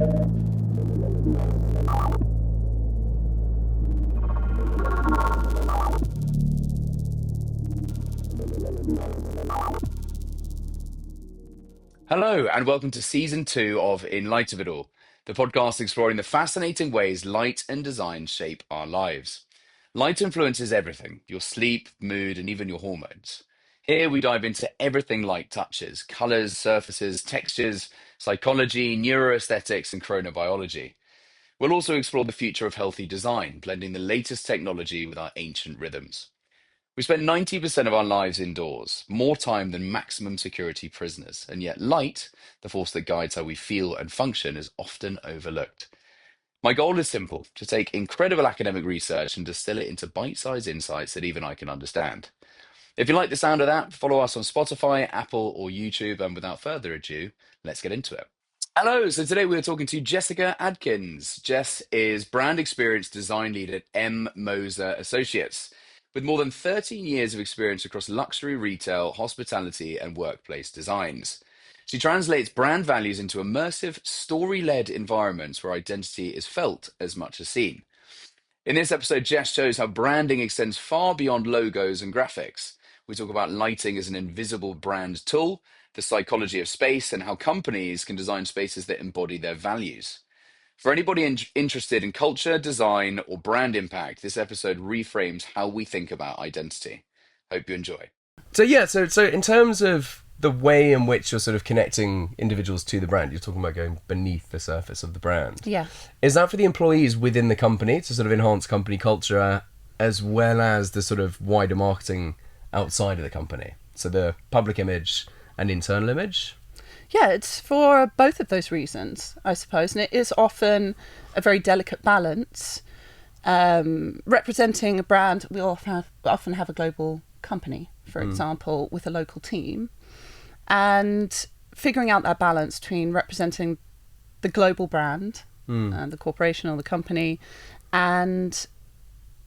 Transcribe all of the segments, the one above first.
Hello, and welcome to Season 2 of In Light of It All, the podcast exploring the fascinating ways light and design shape our lives. Light influences everything, your sleep, mood, and even your hormones. Here we dive into everything light touches: colours, surfaces, textures, psychology, neuroaesthetics, and chronobiology. We'll also explore the future of healthy design, blending the latest technology with our ancient rhythms. We spend 90% of our lives indoors, more time than maximum security prisoners, and yet light, the force that guides how we feel and function, is often overlooked. My goal is simple: to take incredible academic research and distill it into bite-sized insights that even I can understand. If you like the sound of that, follow us on Spotify, Apple, or YouTube, and without further ado, let's get into it. Hello, so today we're talking to Jessica Adkins. Jess is brand experience design lead at M Moser Associates, with more than 13 years of experience across luxury retail, hospitality, and workplace designs. She translates brand values into immersive, story-led environments where identity is felt as much as seen. In this episode, Jess shows how branding extends far beyond logos and graphics. We talk about lighting as an invisible brand tool, the psychology of space, and how companies can design spaces that embody their values. For anybody interested in culture, design, or brand impact, this episode reframes how we think about identity. Hope you enjoy. So in terms of the way in which you're sort of connecting individuals to the brand, you're talking about going beneath the surface of the brand. Yeah. Is that for the employees within the company to sort of enhance company culture, as well as the sort of wider marketing outside of the company? So the public image and internal image? Yeah, it's for both of those reasons, I suppose. And it is often a very delicate balance. Representing a brand, we often have a global company, for example, with a local team. And figuring out that balance between representing the global brand, the corporation or the company, and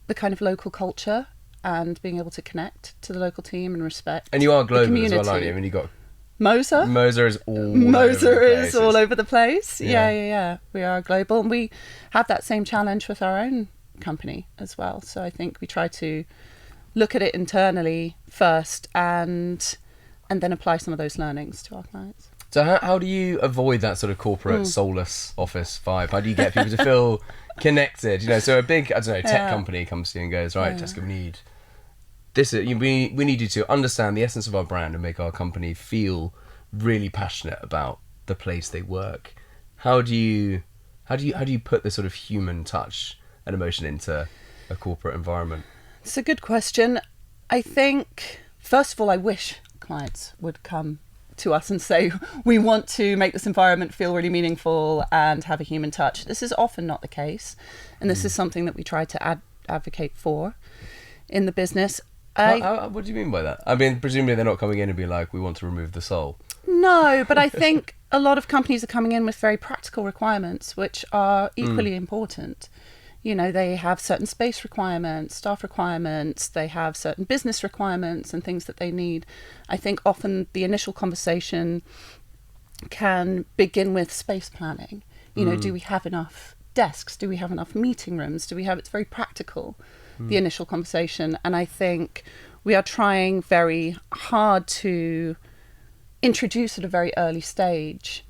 the kind of local culture, and being able to connect to the local team and respect. And you are global the as well, aren't you? I mean, you got Moser. Moser is all over the place. Yeah. We are global, and we have that same challenge with our own company as well. So I think we try to look at it internally first, and then apply some of those learnings to our clients. So how do you avoid that sort of corporate soulless office vibe? How do you get people to feel connected? You know, so a big, tech company comes to you and goes, right, Jessica, we need this. We need you to understand the essence of our brand and make our company feel really passionate about the place they work. How do you put this sort of human touch and emotion into a corporate environment? It's a good question. I think, first of all, I wish clients would come to us and say, we want to make this environment feel really meaningful and have a human touch. This is often not the case, and this is something that we try to advocate for in the business. What do you mean by that? I mean, presumably they're not coming in and being like, we want to remove the soul. No, but I think a lot of companies are coming in with very practical requirements, which are equally important. You know, they have certain space requirements, staff requirements, they have certain business requirements and things that they need. I think often the initial conversation can begin with space planning. You know, do we have enough desks? Do we have enough meeting rooms? It's very practical, the initial conversation. And I think we are trying very hard to introduce at a very early stage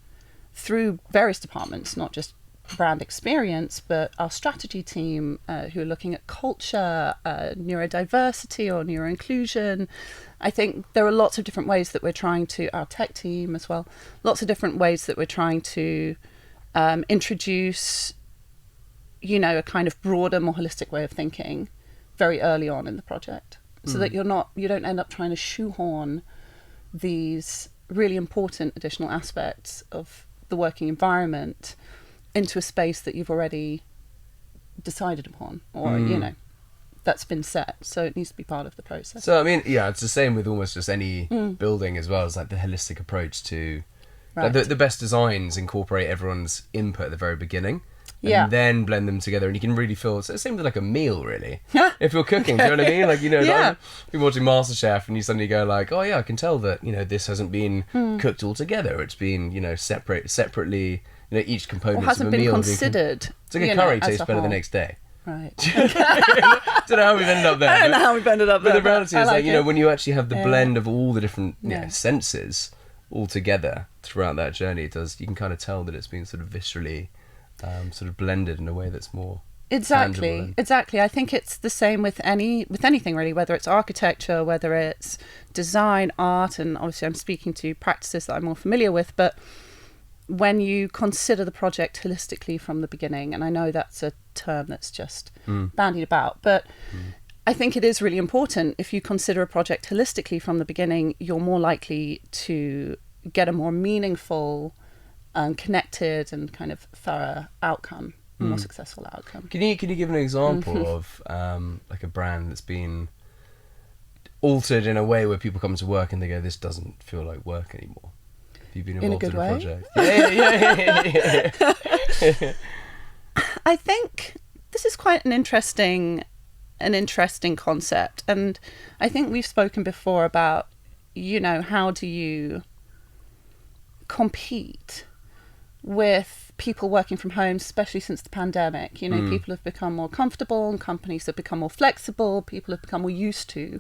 through various departments, not just brand experience, but our strategy team who are looking at culture, neurodiversity or neuroinclusion. I think there are lots of different ways that we're trying to, our tech team as well, lots of different ways that we're trying to introduce, you know, a kind of broader, more holistic way of thinking very early on in the project, so that you don't end up trying to shoehorn these really important additional aspects of the working environment into a space that you've already decided upon, or you know, that's been set. So it needs to be part of the process. So I mean, yeah, it's the same with almost just any building as well. It's like the holistic approach to like the best designs incorporate everyone's input at the very beginning. And then blend them together, and you can really feel. So it seems like a meal, really. If you're cooking, do you know what I mean? Like, you know, like, you're watching MasterChef, and you suddenly go like, "Oh yeah, I can tell that, you know, this hasn't been cooked all together. It's been, you know, separately, you each or component of a hasn't been meal. considered. It's like a you know, curry as tastes a better the whole. next day. Right. Don't know how we've ended up there. I don't know how we've ended up But there. the reality is, like, it. when you actually have the Yeah. blend of all the different Yeah. senses all together throughout that journey, you can kind of tell that it's been sort of viscerally sort of blended in a way that's more tangible. Exactly. I think it's the same with anything really, whether it's architecture, whether it's design, art, and obviously I'm speaking to practices that I'm more familiar with, but when you consider the project holistically from the beginning, and I know that's a term that's just bandied about, but I think it is really important. If you consider a project holistically from the beginning, you're more likely to get a more meaningful and connected and kind of thorough outcome, a more successful outcome. Can you give an example of like a brand that's been altered in a way where people come to work and they go, this doesn't feel like work anymore? Have you been involved in a project? Yeah. I think this is quite an interesting concept, and I think we've spoken before about, how do you compete with people working from home, especially since the pandemic. People have become more comfortable and companies have become more flexible. People have become more used to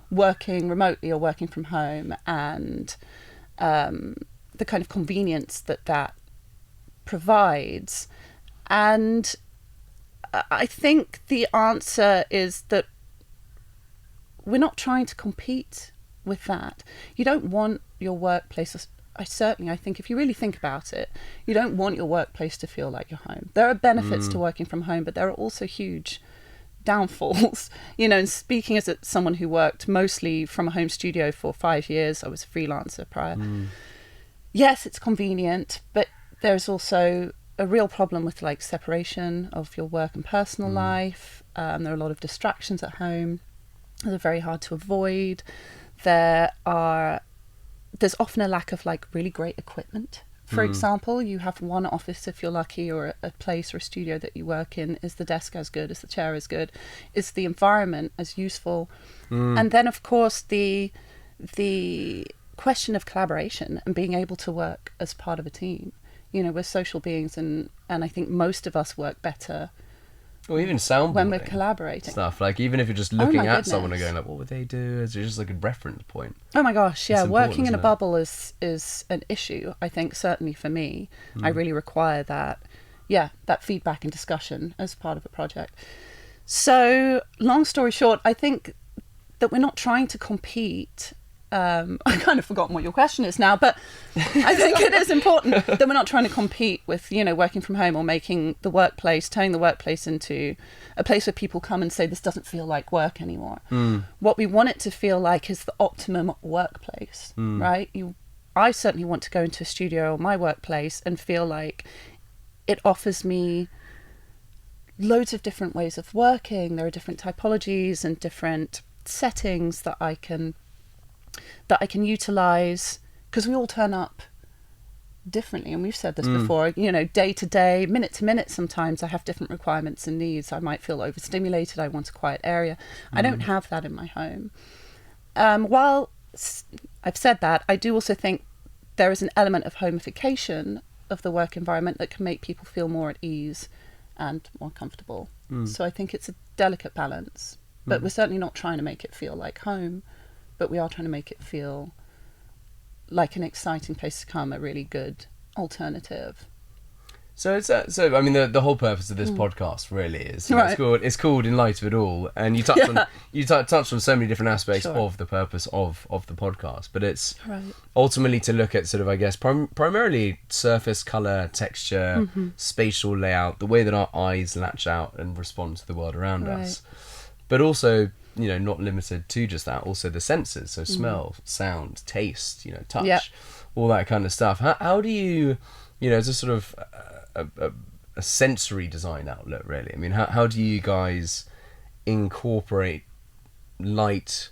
working remotely or working from home, and the kind of convenience that provides. And I think the answer is that we're not trying to compete with that. You don't want your workplace, I think if you really think about it, you don't want your workplace to feel like your home. There are benefits to working from home, but there are also huge downfalls. And speaking as someone who worked mostly from a home studio for 5 years, I was a freelancer prior. Yes, it's convenient, but there's also a real problem with like separation of your work and personal life. There are a lot of distractions at home. They're very hard to avoid. There's often a lack of like really great equipment. For example, you have one office if you're lucky, or a place or a studio that you work in. Is the desk as good? Is the chair as good? Is the environment as useful? And then of course the question of collaboration and being able to work as part of a team. We're social beings, and I think most of us work better Or even soundboarding. when we're collaborating. Stuff, like even if you're just looking at someone and goodness. going like, what would they do? It's just like a reference point. Oh my gosh, yeah. It's important, Working in a isn't it? bubble is an issue, I think, certainly for me. I really require that feedback and discussion as part of a project. So, long story short, I think that we're not trying to compete. I kind of forgotten what your question is now, but I think it is important that we're not trying to compete with, working from home or turning the workplace into a place where people come and say, this doesn't feel like work anymore. What we want it to feel like is the optimum workplace, right? I certainly want to go into a studio or my workplace and feel like it offers me loads of different ways of working. There are different typologies and different settings that I can utilize, because we all turn up differently, and we've said this before, day to day, minute to minute. Sometimes I have different requirements and needs. I might feel overstimulated. I want a quiet area. I don't have that in my home. While I've said that, I do also think there is an element of homification of the work environment that can make people feel more at ease and more comfortable. So I think it's a delicate balance, but we're certainly not trying to make it feel like home, but we are trying to make it feel like an exciting place to come, a really good alternative. So I mean, the whole purpose of this podcast really is Right. it's called In Light of It All, and you touched on so many different aspects Sure. of the purpose of the podcast, but it's Right. ultimately to look at sort of, I guess, primarily surface, color, texture, spatial layout, the way that our eyes latch out and respond to the world around us, but also, not limited to just that, also the senses, so smell, sound, taste, touch, Yep. all that kind of stuff. How do you, as a sort of a sensory design outlet, really? I mean, how do you guys incorporate light,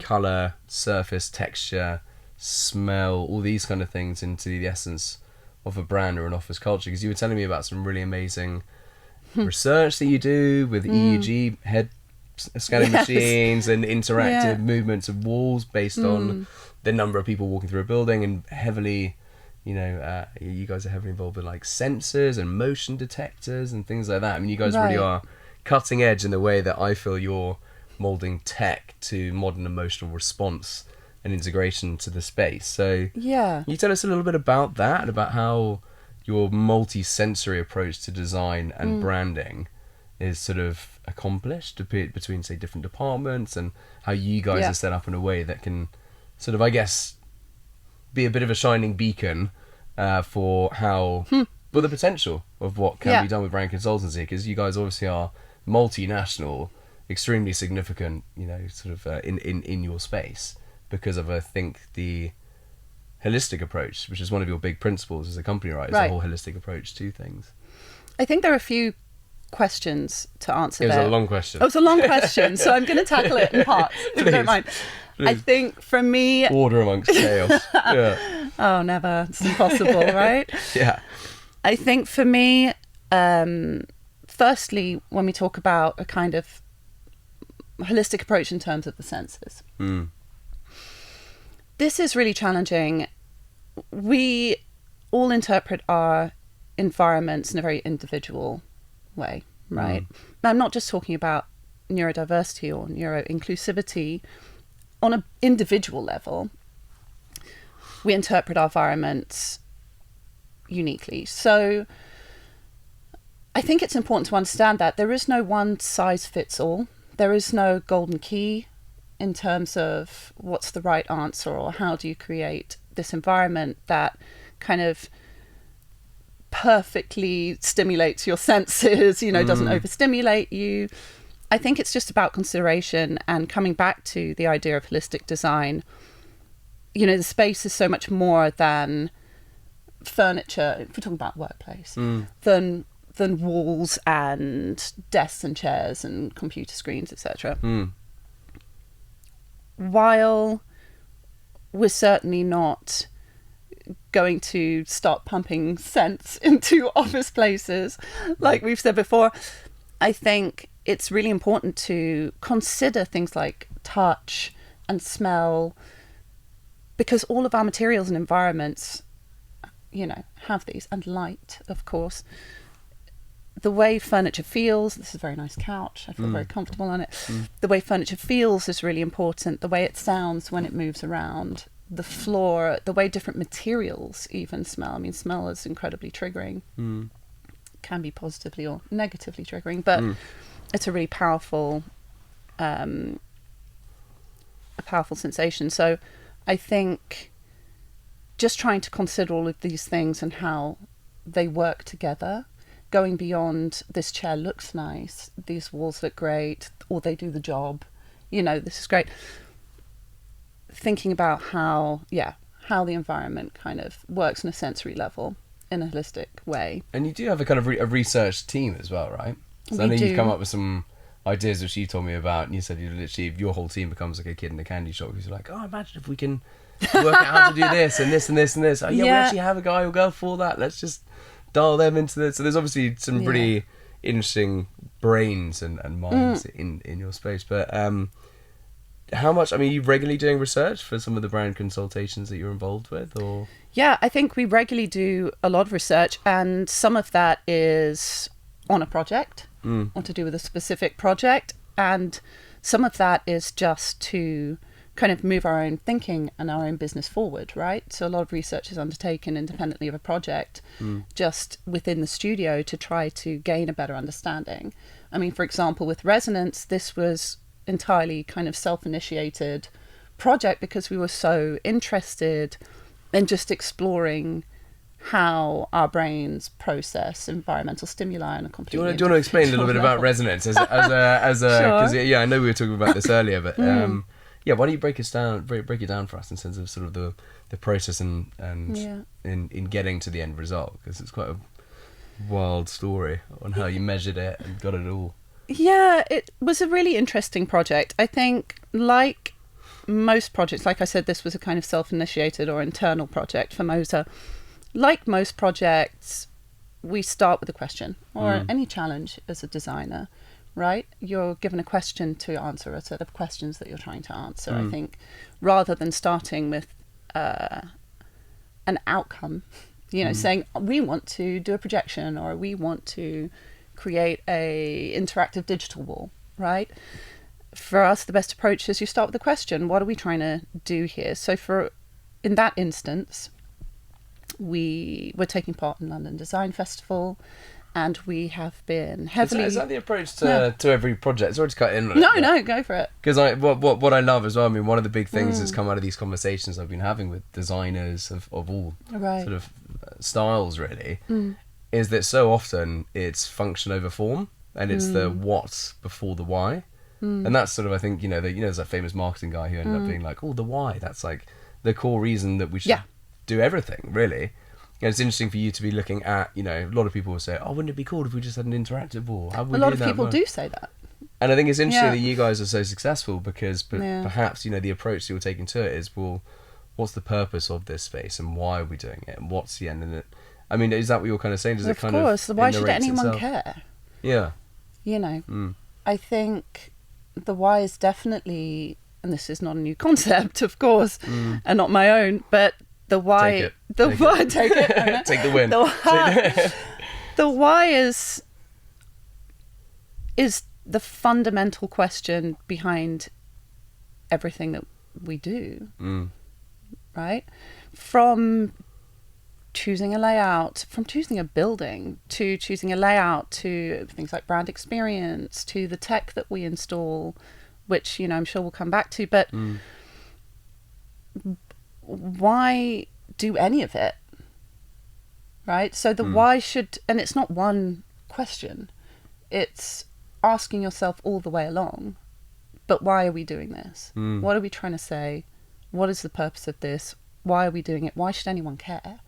color, surface, texture, smell, all these kind of things into the essence of a brand or an office culture? Because you were telling me about some really amazing research that you do with EEG head scanning machines and interactive movements of walls based on the number of people walking through a building, and heavily you guys are heavily involved with like sensors and motion detectors and things like that. I mean, you guys really are cutting edge in the way that I feel you're molding tech to modern emotional response and integration to the space. So can you tell us a little bit about that, about how your multi-sensory approach to design and branding is sort of accomplished between, say, different departments, and how you guys are set up in a way that can sort of, I guess, be a bit of a shining beacon for how, well, the potential of what can be done with brand consultancy, because you guys obviously are multinational, extremely significant, sort of in your space, because of, I think, the holistic approach, which is one of your big principles as a company, right? It's a whole holistic approach to things. I think there are a few questions to answer there. It was a long question. Oh, it's a long question, so I'm going to tackle it in parts, if you don't mind. Please. I think for me... Order amongst chaos. Yeah. Oh, never. It's impossible, right? Yeah. I think for me, firstly, when we talk about a kind of holistic approach in terms of the senses, this is really challenging. We all interpret our environments in a very individual way, right? Now, I'm not just talking about neurodiversity or neuro-inclusivity. On an individual level, we interpret our environments uniquely. So I think it's important to understand that there is no one size fits all. There is no golden key in terms of what's the right answer, or how do you create this environment that kind of perfectly stimulates your senses, doesn't overstimulate you. I think it's just about consideration and coming back to the idea of holistic design. The space is so much more than furniture, if we're talking about workplace, than walls and desks and chairs and computer screens, etc. While we're certainly not going to start pumping scents into office places, like we've said before, I think it's really important to consider things like touch and smell, because all of our materials and environments, have these, and light, of course. The way furniture feels, this is a very nice couch, I feel very comfortable on it. The way furniture feels is really important. The way it sounds when it moves around, the floor, the way different materials even smell. I mean, smell is incredibly triggering. Can be positively or negatively triggering, but it's a really powerful sensation. So I think just trying to consider all of these things and how they work together, going beyond this chair looks nice, these walls look great, or they do the job, this is great. Thinking about how the environment kind of works on a sensory level in a holistic way. And you do have a kind of a research team as well, right? So I know you've come up with some ideas which you told me about, and you said your whole team becomes like a kid in a candy shop, because you're like, oh, imagine if we can work out how to do this and this and this and this. Oh, we actually have a guy or girl for that. Let's just dial them into this. So there's obviously some pretty interesting brains and minds in your space. But how much, are you regularly doing research for some of the brand consultations that you're involved with, or? Yeah, I think we regularly do a lot of research, and some of that is on a project or to do with a specific project, and some of that is just to kind of move our own thinking and our own business forward, right? So a lot of research is undertaken independently of a project, just within the studio, to try to gain a better understanding. For example, with Resonance, this was entirely kind of self-initiated project because we were so interested in just exploring how our brains process environmental stimuli on a completely. Do you want to explain a little bit about Resonance as a because Sure. I know we were talking about this earlier, but why don't you break it down for us in terms of sort of the process and in getting to the end result, because it's quite a wild story on how you measured it and got it all. Yeah, it was a really interesting project. I think, like most projects, like I said, this was a kind of self-initiated or internal project for Moser. Like most projects, we start with a question, or any challenge as a designer, right? You're given a question to answer, a set of questions that you're trying to answer. I think rather than starting with an outcome, saying we want to do a projection or we want to create a interactive digital wall, right? For us, the best approach is you start with the question, what are we trying to do here? So in that instance, we were taking part in London Design Festival, and we have been heavily... Is that the approach to every project? Sorry to cut in on No, it. no, go for it. Because what I love as well, I mean, one of the big things that's come out of these conversations I've been having with designers of all sort of styles, really, is that so often it's function over form, and it's the what before the why. And that's sort of, I think, there's that famous marketing guy who ended up being like, the why, that's like the core reason that we should do everything, really. And it's interesting for you to be looking at, a lot of people will say, wouldn't it be cool if we just had an interactive wall? A lot of people do say that. And I think it's interesting that you guys are so successful because perhaps, the approach that you're taking to it is, well, what's the purpose of this space and why are we doing it and what's the end in it? I mean, is that what you're kind of saying? Does of it kind course. of Why should anyone itself? care? Yeah. I think the why is definitely, and this is not a new concept, of course, and not my own, but the why... Take it. Take the win. The why is the fundamental question behind everything that we do, right? From choosing a layout, from choosing a building, to choosing a layout, to things like brand experience, to the tech that we install, which, I'm sure we'll come back to, but why do any of it? Right? So the why should, and it's not one question, it's asking yourself all the way along, but why are we doing this? What are we trying to say? What is the purpose of this? Why are we doing it? Why should anyone care?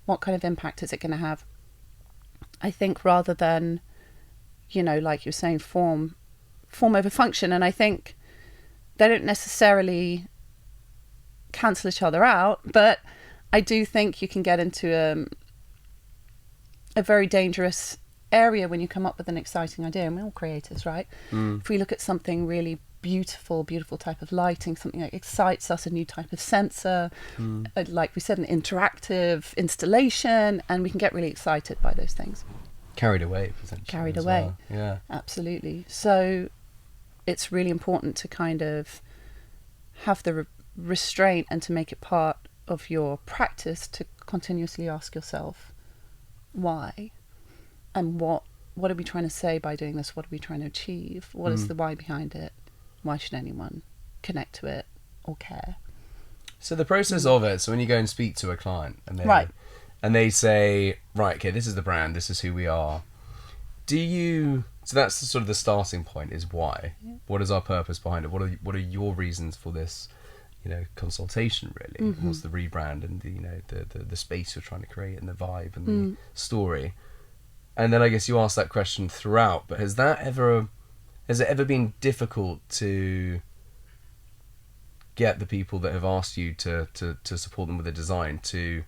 What kind of impact is it going to have? I think rather than, like you're saying, form over function, and I think they don't necessarily cancel each other out, but I do think you can get into a very dangerous area when you come up with an exciting idea, and we're all creators, right? If we look at something really beautiful type of lighting, something that excites us, a new type of sensor, like we said, an interactive installation, and we can get really excited by those things. Carried away, potentially. Carried away. Well. Yeah. Absolutely. So it's really important to kind of have the restraint and to make it part of your practice to continuously ask yourself why, and what are we trying to say by doing this? What are we trying to achieve? What is the why behind it? Why should anyone connect to it or care? So the process of it, so when you go and speak to a client and they say, right, okay, this is the brand, this is who we are, so that's sort of the starting point, is why. What is our purpose behind it? What are your reasons for this consultation, really? What's the rebrand and the space you're trying to create and the vibe and the story? And then I guess you ask that question throughout, but has it ever been difficult to get the people that have asked you to support them with a design to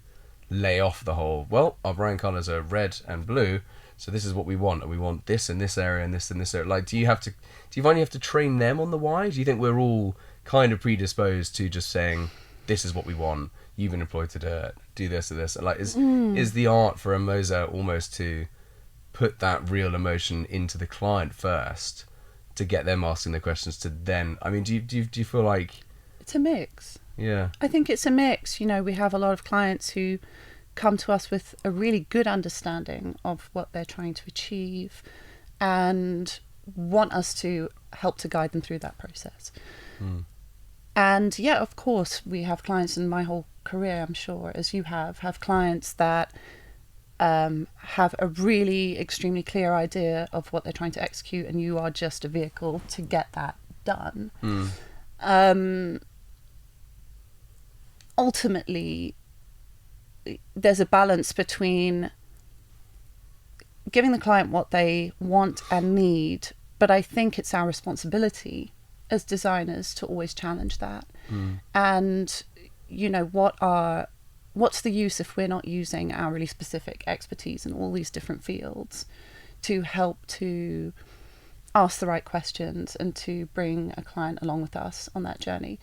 lay off the whole, well, our brand colours are red and blue, so this is what we want, and we want this in this area and this in this area? Like, do you find you have to train them on the why? Do you think we're all kind of predisposed to just saying, this is what we want, you've been employed to do this or this? Like, is the art for M Moser almost to put that real emotion into the client first, to get them asking the questions, to then, I mean, do you feel like it's a mix? Yeah, I think it's a mix. We have a lot of clients who come to us with a really good understanding of what they're trying to achieve and want us to help to guide them through that process. And yeah, of course, we have clients, in my whole career, I'm sure, as you have clients that have a really extremely clear idea of what they're trying to execute, and you are just a vehicle to get that done. Ultimately, there's a balance between giving the client what they want and need, but I think it's our responsibility as designers to always challenge that. And what's the use if we're not using our really specific expertise in all these different fields to help to ask the right questions and to bring a client along with us on that journey?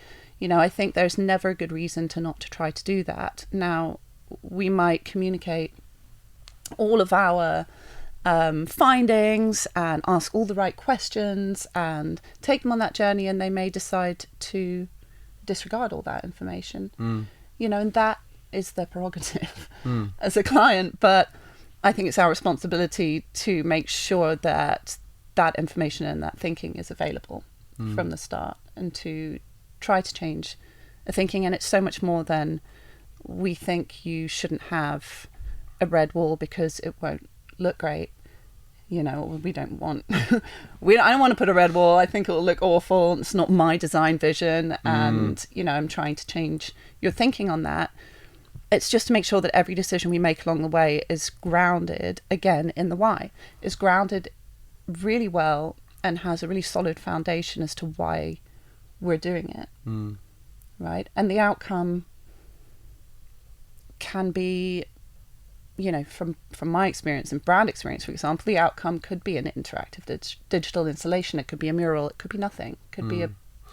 I think there's never a good reason to not to try to do that. Now, we might communicate all of our findings and ask all the right questions and take them on that journey, and they may decide to disregard all that information. And that is their prerogative as a client. But I think it's our responsibility to make sure that that information and that thinking is available from the start, and to try to change the thinking. And it's so much more than, we think you shouldn't have a red wall because it won't look great. We don't want I don't want to put a red wall. I think it will look awful. It's not my design vision. And I'm trying to change your thinking on that. It's just to make sure that every decision we make along the way is grounded again in the why, is grounded really well, and has a really solid foundation as to why we're doing it. Right? And the outcome can be, from my experience and brand experience, for example, the outcome could be an interactive digital installation. It could be a mural. It could be nothing. It could be a,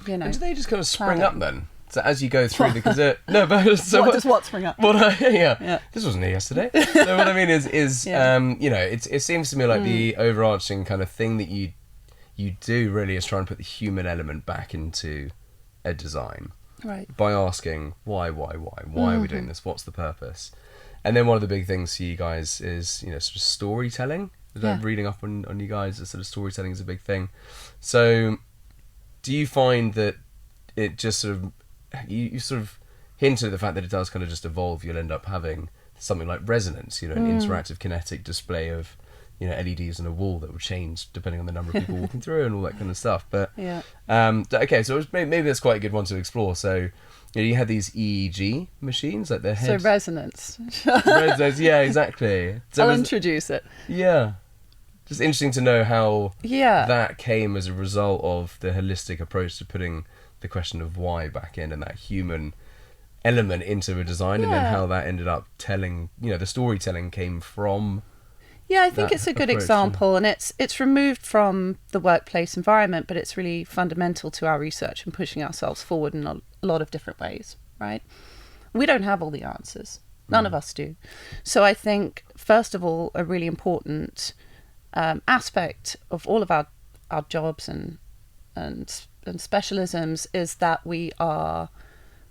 And do they just kind of spring up then? So as you go through, because what spring up? This wasn't here yesterday. So what I mean is it seems to me like the overarching kind of thing that you do really is try and put the human element back into a design, right? By asking why are we doing this? What's the purpose? And then one of the big things for you guys is sort of storytelling. Reading up on you guys, sort of storytelling is a big thing. So do you find that it just sort of you sort of hinted at the fact that it does kind of just evolve? You'll end up having something like resonance, an interactive kinetic display of LEDs on a wall that will change depending on the number of people walking through and all that kind of stuff. But okay, so maybe that's quite a good one to explore. So you had these EEG machines, like their heads. So resonance. Resonance, yeah, exactly. So I'll introduce it. Yeah. Just interesting to know how that came as a result of the holistic approach to putting the question of why back in, and that human element into a design, and then how that ended up telling, the storytelling came from. Yeah, I think it's a good example, and it's removed from the workplace environment, but it's really fundamental to our research and pushing ourselves forward in a lot of different ways, right? We don't have all the answers. None of us do. So I think, first of all, a really important aspect of all of our jobs and specialisms is that we are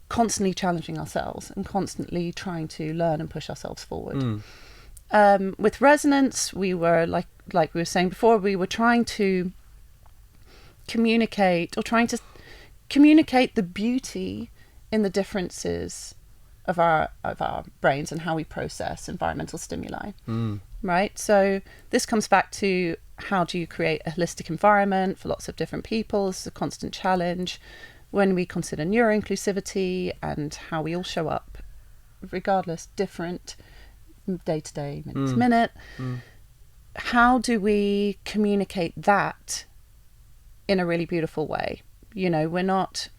constantly challenging ourselves and constantly trying to learn and push ourselves forward. With resonance, we were like we were saying before, we were trying to communicate the beauty in the differences of our brains and how we process environmental stimuli. Right? So this comes back to, how do you create a holistic environment for lots of different people? It's a constant challenge when we consider neuro-inclusivity and how we all show up, regardless, different, day to day, minute to minute. How do we communicate that in a really beautiful way? We're not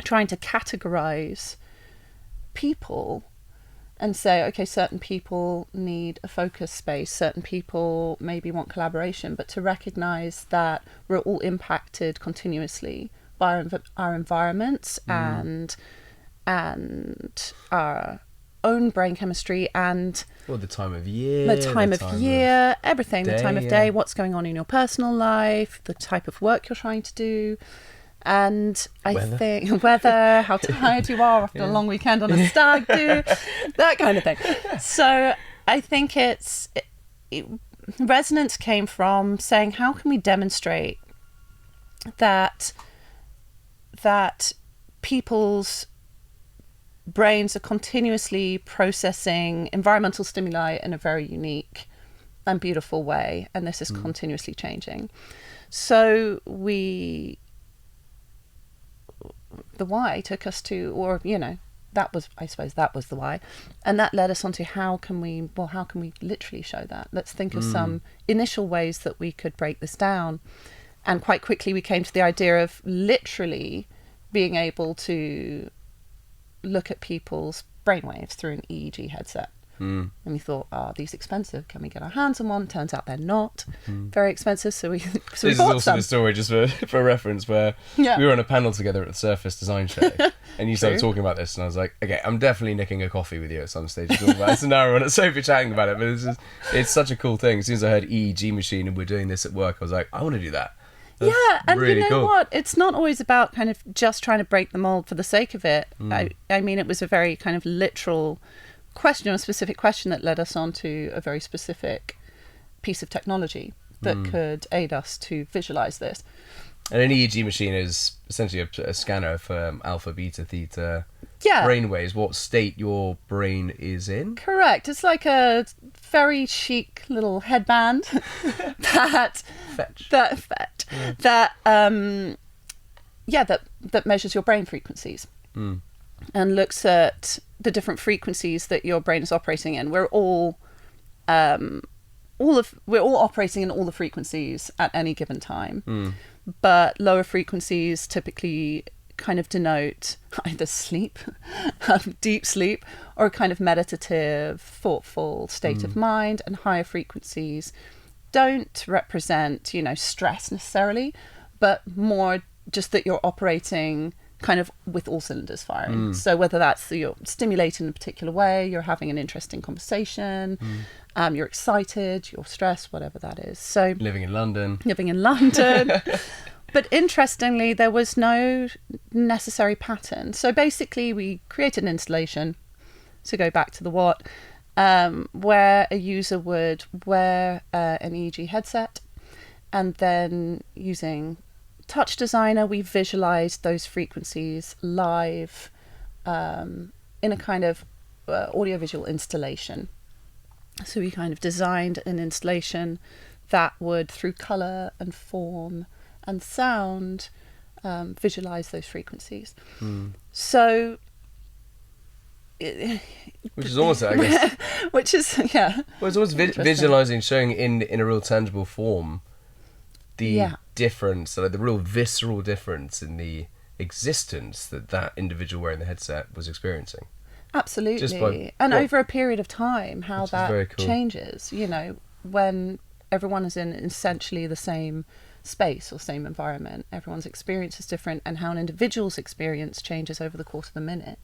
trying to categorize people and say, okay, certain people need a focus space, certain people maybe want collaboration, but to recognize that we're all impacted continuously by our environments and our own brain chemistry and the time of year, everything, the time of day, what's going on in your personal life, the type of work you're trying to do. And I think whether, how tired you are after a long weekend on a stag do, that kind of thing. So I think resonance came from saying, how can we demonstrate that people's brains are continuously processing environmental stimuli in a very unique and beautiful way, and this is continuously changing. So the why took us to, that was the why, and that led us on to how can we literally show that? Let's think of some initial ways that we could break this down. And quite quickly we came to the idea of literally being able to look at people's brainwaves through an EEG headset. And we thought, are these expensive? Can we get our hands on one? Turns out they're not very expensive, so we This is bought also some. the story, just for reference, where Yeah. we were on a panel together at the Surface Design Show, and you started True. talking about this, and I was like, okay, I'm definitely nicking a coffee with you at some stage to talk about this. And now we're on a sofa chatting about it, but it's such a cool thing. As soon as I heard EEG machine and we're doing this at work, I was like, I want to do that. That's Yeah, and really you know cool. what? It's not always about kind of just trying to break the mold for the sake of it. I mean, it was a very kind of literal question, a specific question that led us on to a very specific piece of technology that could aid us to visualize this. And an EEG machine is essentially a scanner for alpha, beta, theta Yeah. brainwaves, what state your brain is in. Correct. It's like a very chic little headband that Fetch. that measures your brain frequencies and looks at the different frequencies that your brain is operating in. We're all operating in all the frequencies at any given time, but lower frequencies typically kind of denote either sleep, deep sleep, or a kind of meditative, thoughtful state of mind, and higher frequencies don't represent, stress necessarily, but more just that you're operating kind of with all cylinders firing. So whether that's you're stimulated in a particular way, you're having an interesting conversation, you're excited, you're stressed, whatever that is. So Living in London. But interestingly, there was no necessary pattern. So basically, we created an installation, to go back to the what, where a user would wear an EEG headset, and then using Touch Designer, we visualized those frequencies live in a kind of audiovisual installation. So we kind of designed an installation that would, through color and form and sound, visualize those frequencies. So, Which is almost, I guess, which is, yeah. well, it's almost visualizing, showing in a real tangible form the difference, like the real visceral difference in the existence that individual wearing the headset was experiencing. Absolutely. And over a period of time, how Which is very that cool. changes, when everyone is in essentially the same space or same environment, everyone's experience is different, and how an individual's experience changes over the course of a minute,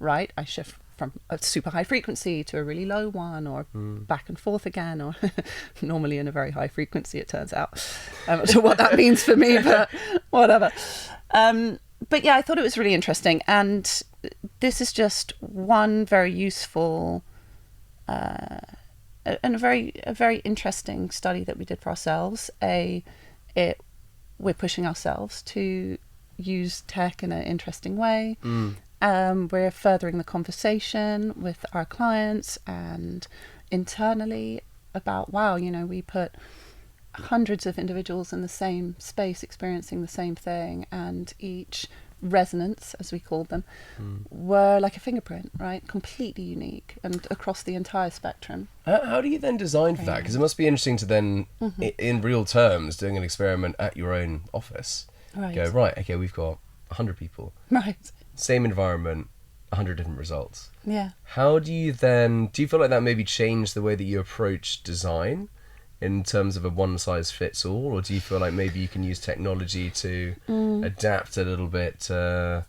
right? I shift from a super high frequency to a really low one, or back and forth again, or normally in a very high frequency, it turns out. I'm not sure what that means for me, but whatever. But yeah, I thought it was really interesting, and this is just one very useful and a very interesting study that we did for ourselves. We're pushing ourselves to use tech in an interesting way. We're furthering the conversation with our clients and internally about, wow, we put hundreds of individuals in the same space experiencing the same thing, and each resonance, as we called them, were like a fingerprint, right? Completely unique and across the entire spectrum. How do you then design for that? Because it must be interesting to then, in real terms, doing an experiment at your own office, go, right, okay, we've got 100 people, Right. same environment, 100 different results. Yeah. How do you feel like that maybe changed the way that you approach design in terms of a one-size-fits-all, or do you feel like maybe you can use technology to adapt a little bit, I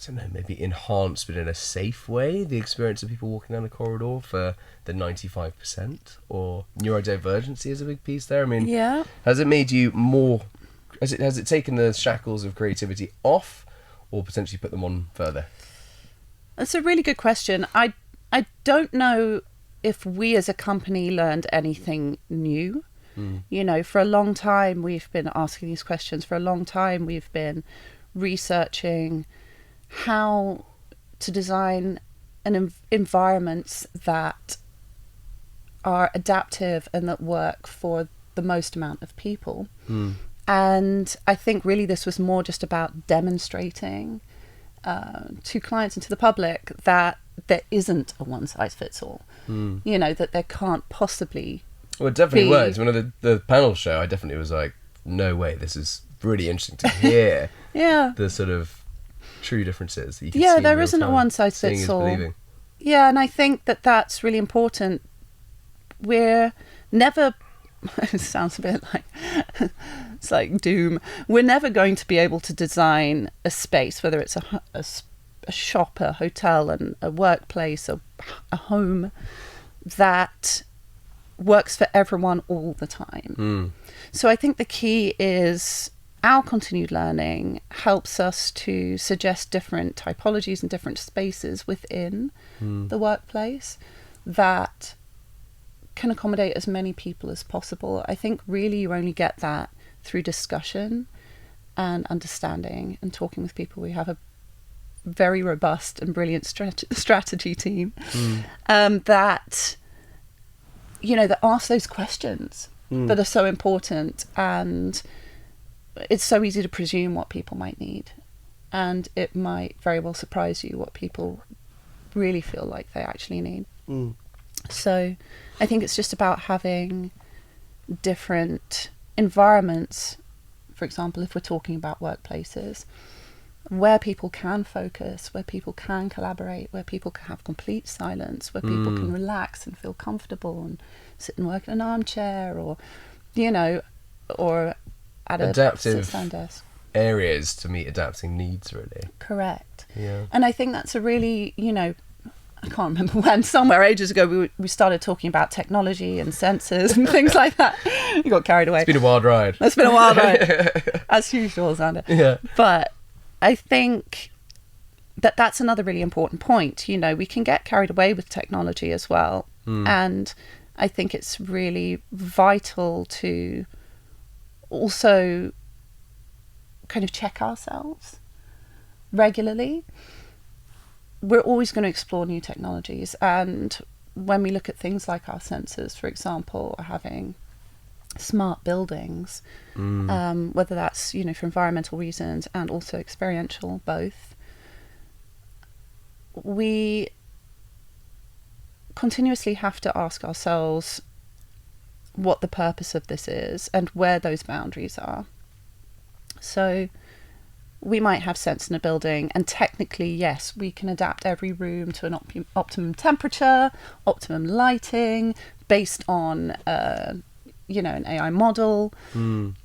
don't know, maybe enhance, but in a safe way, the experience of people walking down a corridor for the 95%? Or neurodivergency is a big piece there. I mean, has it made you more, has it taken the shackles of creativity off, or potentially put them on further? That's a really good question. I don't know if we as a company learned anything new. For a long time we've been asking these questions. For a long time we've been researching how to design environments that are adaptive and that work for the most amount of people. And I think really this was more just about demonstrating to clients and to the public that there isn't a one-size-fits-all. That there can't possibly Well, it definitely be. works. One of the panel show, I definitely was like, no way, this is really interesting to hear the sort of true differences that you can see in there real isn't a time. Seeing is one-size-fits-all. believing. Yeah, and I think that that's really important. We're never, it sounds a bit like, it's like doom. We're never going to be able to design a space, whether it's a shop, a hotel, and a workplace, or a home, that works for everyone all the time. So I think the key is our continued learning helps us to suggest different typologies and different spaces within the workplace that can accommodate as many people as possible. I think really you only get that through discussion and understanding and talking with people. We have a very robust and brilliant strategy team that, you know, that ask those questions that are so important. And it's so easy to presume what people might need, and it might very well surprise you what people really feel like they actually need. So I think it's just about having different environments. For example, if we're talking about workplaces, where people can focus, where people can collaborate, where people can have complete silence, where people can relax and feel comfortable and sit and work in an armchair, or, you know, or at a sit-down desk. Areas to meet adapting needs, really. Correct. Yeah. And I think that's a really, you know, I can't remember when, somewhere ages ago, we started talking about technology and sensors and things like that. You got carried away. It's been a wild ride. It's been a wild ride, as usual, Xander. Yeah. But I think that that's another really important point. You know, we can get carried away with technology as well. And I think it's really vital to also kind of check ourselves regularly. We're always going to explore new technologies, and when we look at things like our sensors, for example, or having smart buildings, whether that's, you know, for environmental reasons and also experiential, both, we continuously have to ask ourselves what the purpose of this is and where those boundaries are. So we might have sense in a building, and technically, yes, we can adapt every room to an optimum temperature, optimum lighting, based on, you know, an AI model. And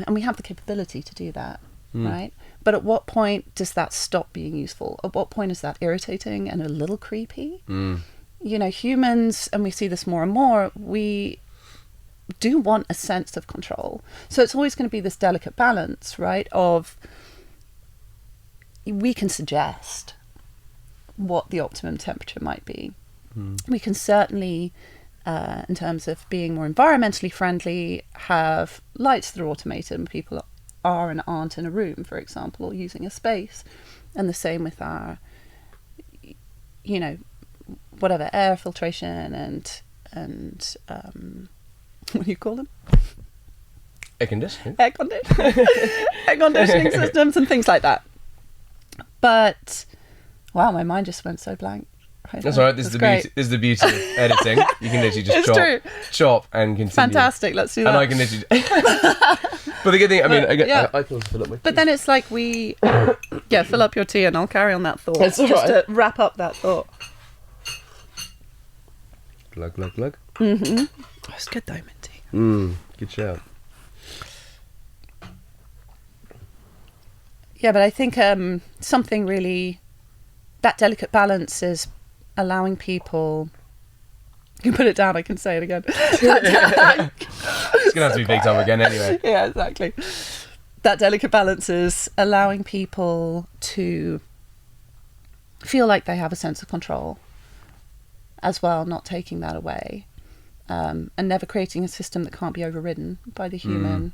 we have the capability to do that, right? But at what point does that stop being useful? At what point is that irritating and a little creepy? You know, humans, and we see this more and more, we do want a sense of control. So it's always going to be this delicate balance, right, of we can suggest what the optimum temperature might be. We can certainly, in terms of being more environmentally friendly, have lights that are automated and people are and aren't in a room, for example, or using a space. And the same with our, you know, whatever, air filtration and what do you call them? Air conditioning. Air conditioning systems and things like that. But wow, my mind just went so blank. That's all right. This is the beauty. This is the beauty of editing. You can literally just chop and continue. Fantastic. Let's do that. And I can literally. But the good thing, I mean, I can also fill up my tea. But then it's like fill up your tea, and I'll carry on that thought. That's all just right. to wrap up that thought. Glug, glug, glug. Oh, it's good though, minty. Good shout. Yeah, but I think something really, that delicate balance is allowing people. You can put it down. I can say it again. It's gonna have to be big time again anyway. Yeah, exactly. That delicate balance is allowing people to feel like they have a sense of control as well, not taking that away, and never creating a system that can't be overridden by the human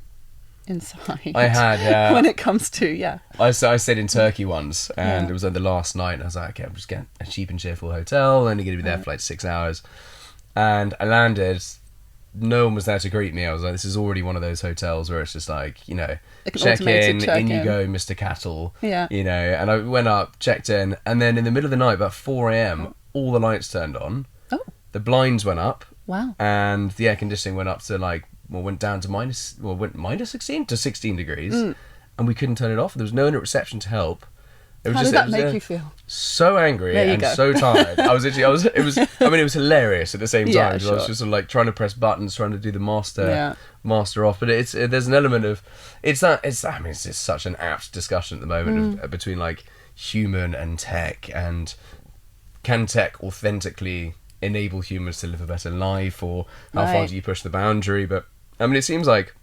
inside. I had when it comes to I stayed in Turkey once, and it was like the last night, and I was like, okay, I'm just getting a cheap and cheerful hotel, only going to be there for like 6 hours, and I landed. No one was there to greet me. I was like, this is already one of those hotels where it's just like, you know, check in, you go, Mr. Cattle. Yeah. You know, and I went up, checked in, and then in the middle of the night, about 4 a.m, all the lights turned on. Oh. The blinds went up. Wow. And the air conditioning went up to went down to went minus 16 to 16 degrees. And we couldn't turn it off. There was no one at reception to help. It was How just, did that it was, make you feel? so angry There you and go. so tired. I mean, it was hilarious at the same time. Yeah, 'Cause I was sure. just sort of like trying to press buttons, trying to do the Yeah. master off. But there's an element of, I mean, it's just such an apt discussion at the moment of, between like human and tech, and can tech authentically enable humans to live a better life, or how far Right. do you push the boundary? But I mean, it seems like,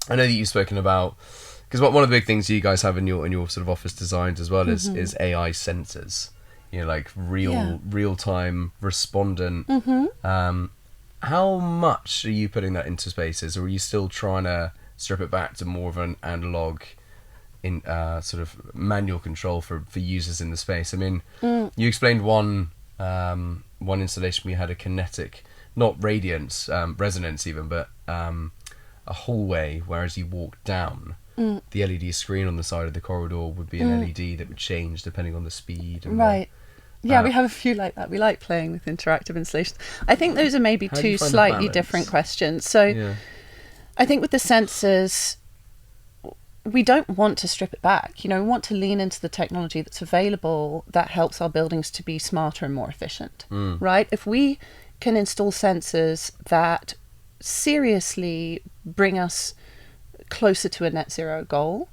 I know that you've spoken about, because one of the big things you guys have in your sort of office designs as well is AI sensors, you know, like real time respondent. How much are you putting that into spaces, or are you still trying to strip it back to more of an analog in sort of manual control for users in the space? I mean, you explained one installation we had a kinetic, not radiance, resonance even, but a hallway where as you walk down, the LED screen on the side of the corridor would be an LED that would change depending on the speed. And Right. Yeah, we have a few like that. We like playing with interactive installations. I think those are maybe How do you two find the slightly balance? different questions. So Yeah. I think with the sensors, we don't want to strip it back. You know, we want to lean into the technology that's available that helps our buildings to be smarter and more efficient, right? If we can install sensors that seriously bring us closer to a net zero goal,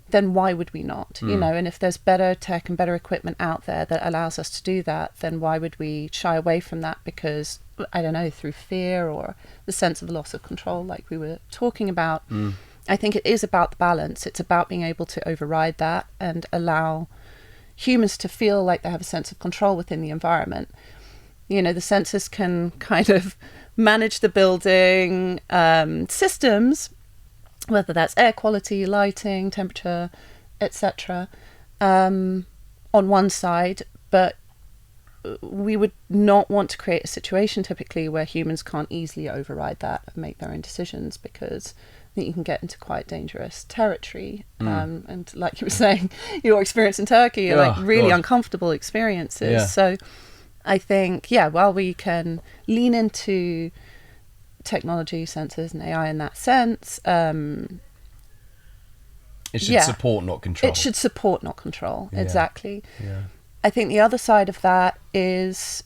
then why would we not? You know, and if there's better tech and better equipment out there that allows us to do that, then why would we shy away from that? Because, I don't know, through fear or the sense of loss of control like we were talking about. I think it is about the balance. It's about being able to override that and allow humans to feel like they have a sense of control within the environment. You know, the sensors can kind of manage the building systems, whether that's air quality, lighting, temperature, etc., on one side, but we would not want to create a situation typically where humans can't easily override that and make their own decisions, because I think you can get into quite dangerous territory. And like you were saying, your experience in Turkey are like really uncomfortable experiences. Yeah. So I think, while we can lean into technology, sensors and AI in that sense, It should support, not control. it should support, not control. Yeah. Exactly. Yeah. I think the other side of that is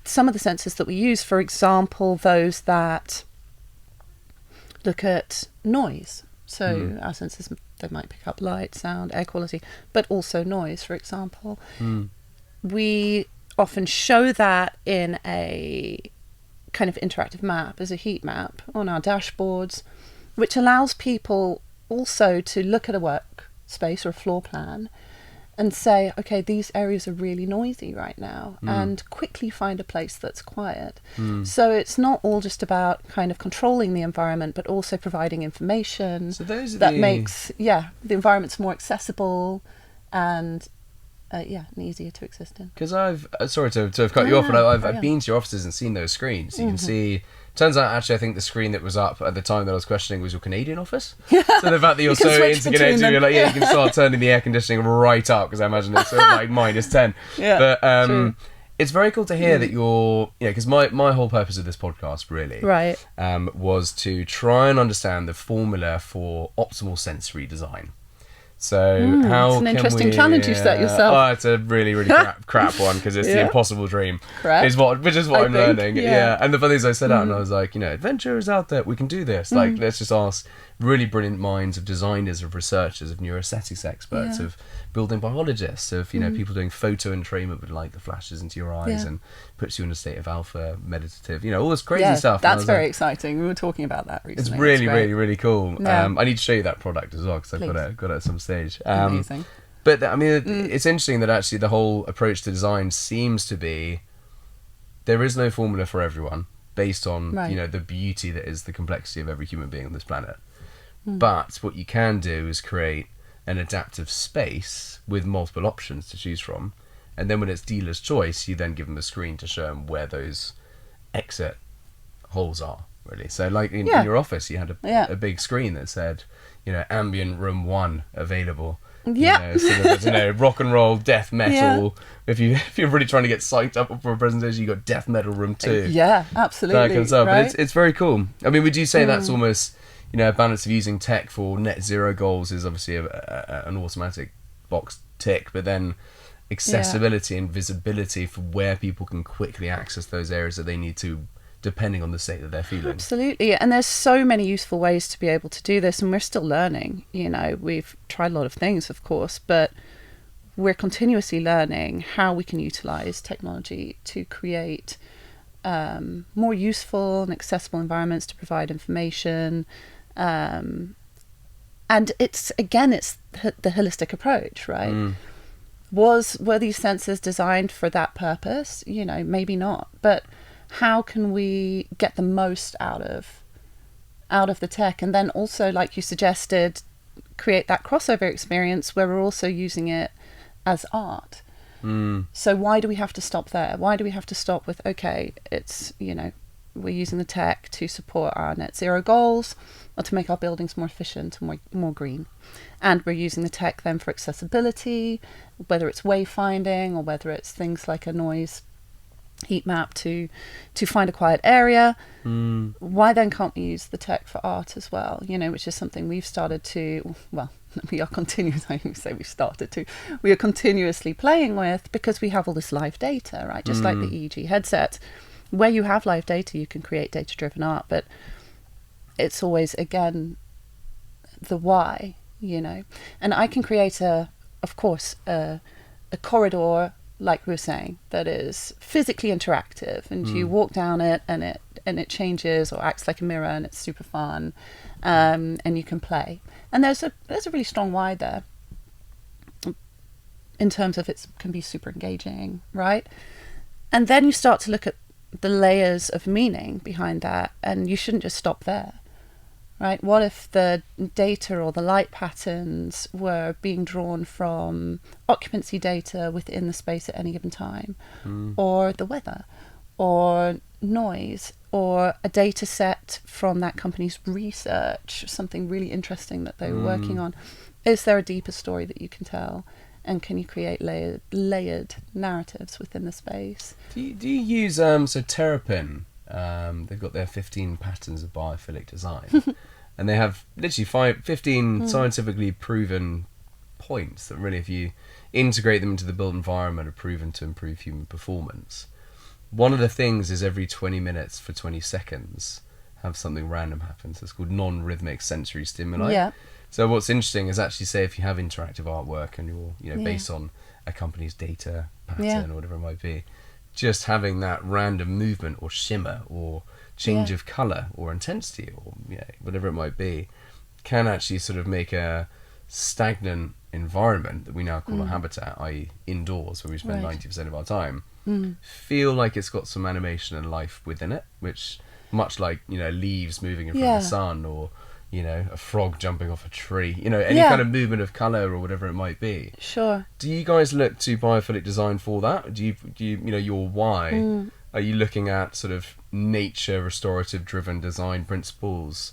some of the sensors that we use, for example, those that look at noise. So our sensors, they might pick up light, sound, air quality, but also noise, for example. We often show that in a kind of interactive map, as a heat map on our dashboards, which allows people also to look at a workspace or a floor plan and say, okay, these areas are really noisy right now, and quickly find a place that's quiet. So it's not all just about kind of controlling the environment, but also providing information So those are that the- makes the environments more accessible and and easier to exist in. Because sorry to have cut you off, but I've carry on. been to your offices and seen those screens. You can see. Turns out, actually, I think the screen that was up at the time that I was questioning was your Canadian office. So the fact that you're You can so switch between interconnected, them. you're like, you can start turning the air conditioning right up, because I imagine it's sort of like -10. Yeah, But true. it's very cool to hear that you're, because my whole purpose of this podcast really Right. was to try and understand the formula for optimal sensory design. So how it's an can interesting we, challenge you've set yourself. Oh, it's a really crap one, because it's the Yeah. impossible dream. Correct. Which is what I I'm think, learning. yeah. And the funny thing is, I set out and I was like, adventure is out there. We can do this. Like, let's just ask really brilliant minds of designers, of researchers, of neuroaesthetics experts, Yeah. of building biologists, of people doing photo entrainment with like the flashes into your eyes Yeah. and puts you in a state of alpha meditative. All this crazy Yeah, stuff. And I that's was very like, exciting. We were talking about that recently. it's That's really, great. really, really cool. Yeah. I need to show you that product as well, because I've got it at some stage. Amazing. But I mean, it's interesting that actually the whole approach to design seems to be, there is no formula for everyone based on Right. the beauty that is the complexity of every human being on this planet. But what you can do is create an adaptive space with multiple options to choose from, and then when it's dealer's choice, you then give them a screen to show them where those exit holes are. Really, so like in your office, you had a big screen that said, ambient room 1 available. Yeah. Sort of, rock and roll, death metal. If you're really trying to get psyched up for a presentation, you got death metal room 2. Yeah, absolutely. That kind of stuff. Right? But it's very cool. I mean, would you say that's almost, you know, a balance of using tech for net zero goals is obviously an automatic box tick, but then accessibility and visibility for where people can quickly access those areas that they need to, depending on the state that they're feeling. Absolutely. And there's so many useful ways to be able to do this, and we're still learning. You know, we've tried a lot of things, of course, but we're continuously learning how we can utilize technology to create more useful and accessible environments to provide information. And it's the holistic approach, right? Were these sensors designed for that purpose? You know, maybe not, but how can we get the most out of the tech, and then also, like you suggested, create that crossover experience where we're also using it as art. So why do we have to stop there? Why do we have to stop with, okay, it's, you know, we're using the tech to support our net zero goals or to make our buildings more efficient and more green, and we're using the tech then for accessibility, whether it's wayfinding or whether it's things like a noise heat map to find a quiet area. Why then can't we use the tech for art as well? You know, which is something we've started to, well, we are continuously, we are continuously playing with, because we have all this live data, right? Just like the EEG headset, where you have live data, you can create data-driven art, but it's always, again, the why, you know. And I can create of course, a corridor, like we were saying, that is physically interactive, and you walk down it and it changes or acts like a mirror, and it's super fun, and you can play. And there's a really strong why there, in terms of it can be super engaging, right? And then you start to look at the layers of meaning behind that, and you shouldn't just stop there, right? What if the data or the light patterns were being drawn from occupancy data within the space at any given time, or the weather, or noise, or a data set from that company's research, something really interesting that they were working on? Is there a deeper story that you can tell? And can you create layered narratives within the space? Do you use so Terrapin? They've got their 15 patterns of biophilic design, and they have literally 15 scientifically proven points that really, if you integrate them into the built environment, are proven to improve human performance. One of the things is every 20 minutes for 20 seconds, have something random happen. So it's called non-rhythmic sensory stimuli. Yeah. So what's interesting is actually, say if you have interactive artwork and you're, you know, based on a company's data pattern or whatever it might be, just having that random movement or shimmer or change of colour or intensity or, you know, whatever it might be, can actually sort of make a stagnant environment that we now call a habitat, i.e. indoors, where we spend 90% of our time, feel like it's got some animation and life within it, which, much like, you know, leaves moving in front of the sun, or, you know, a frog jumping off a tree, you know, any kind of movement of colour or whatever it might be. Sure. Do you guys look to biophilic design for that? Do you know, your why? Are you looking at sort of nature restorative driven design principles,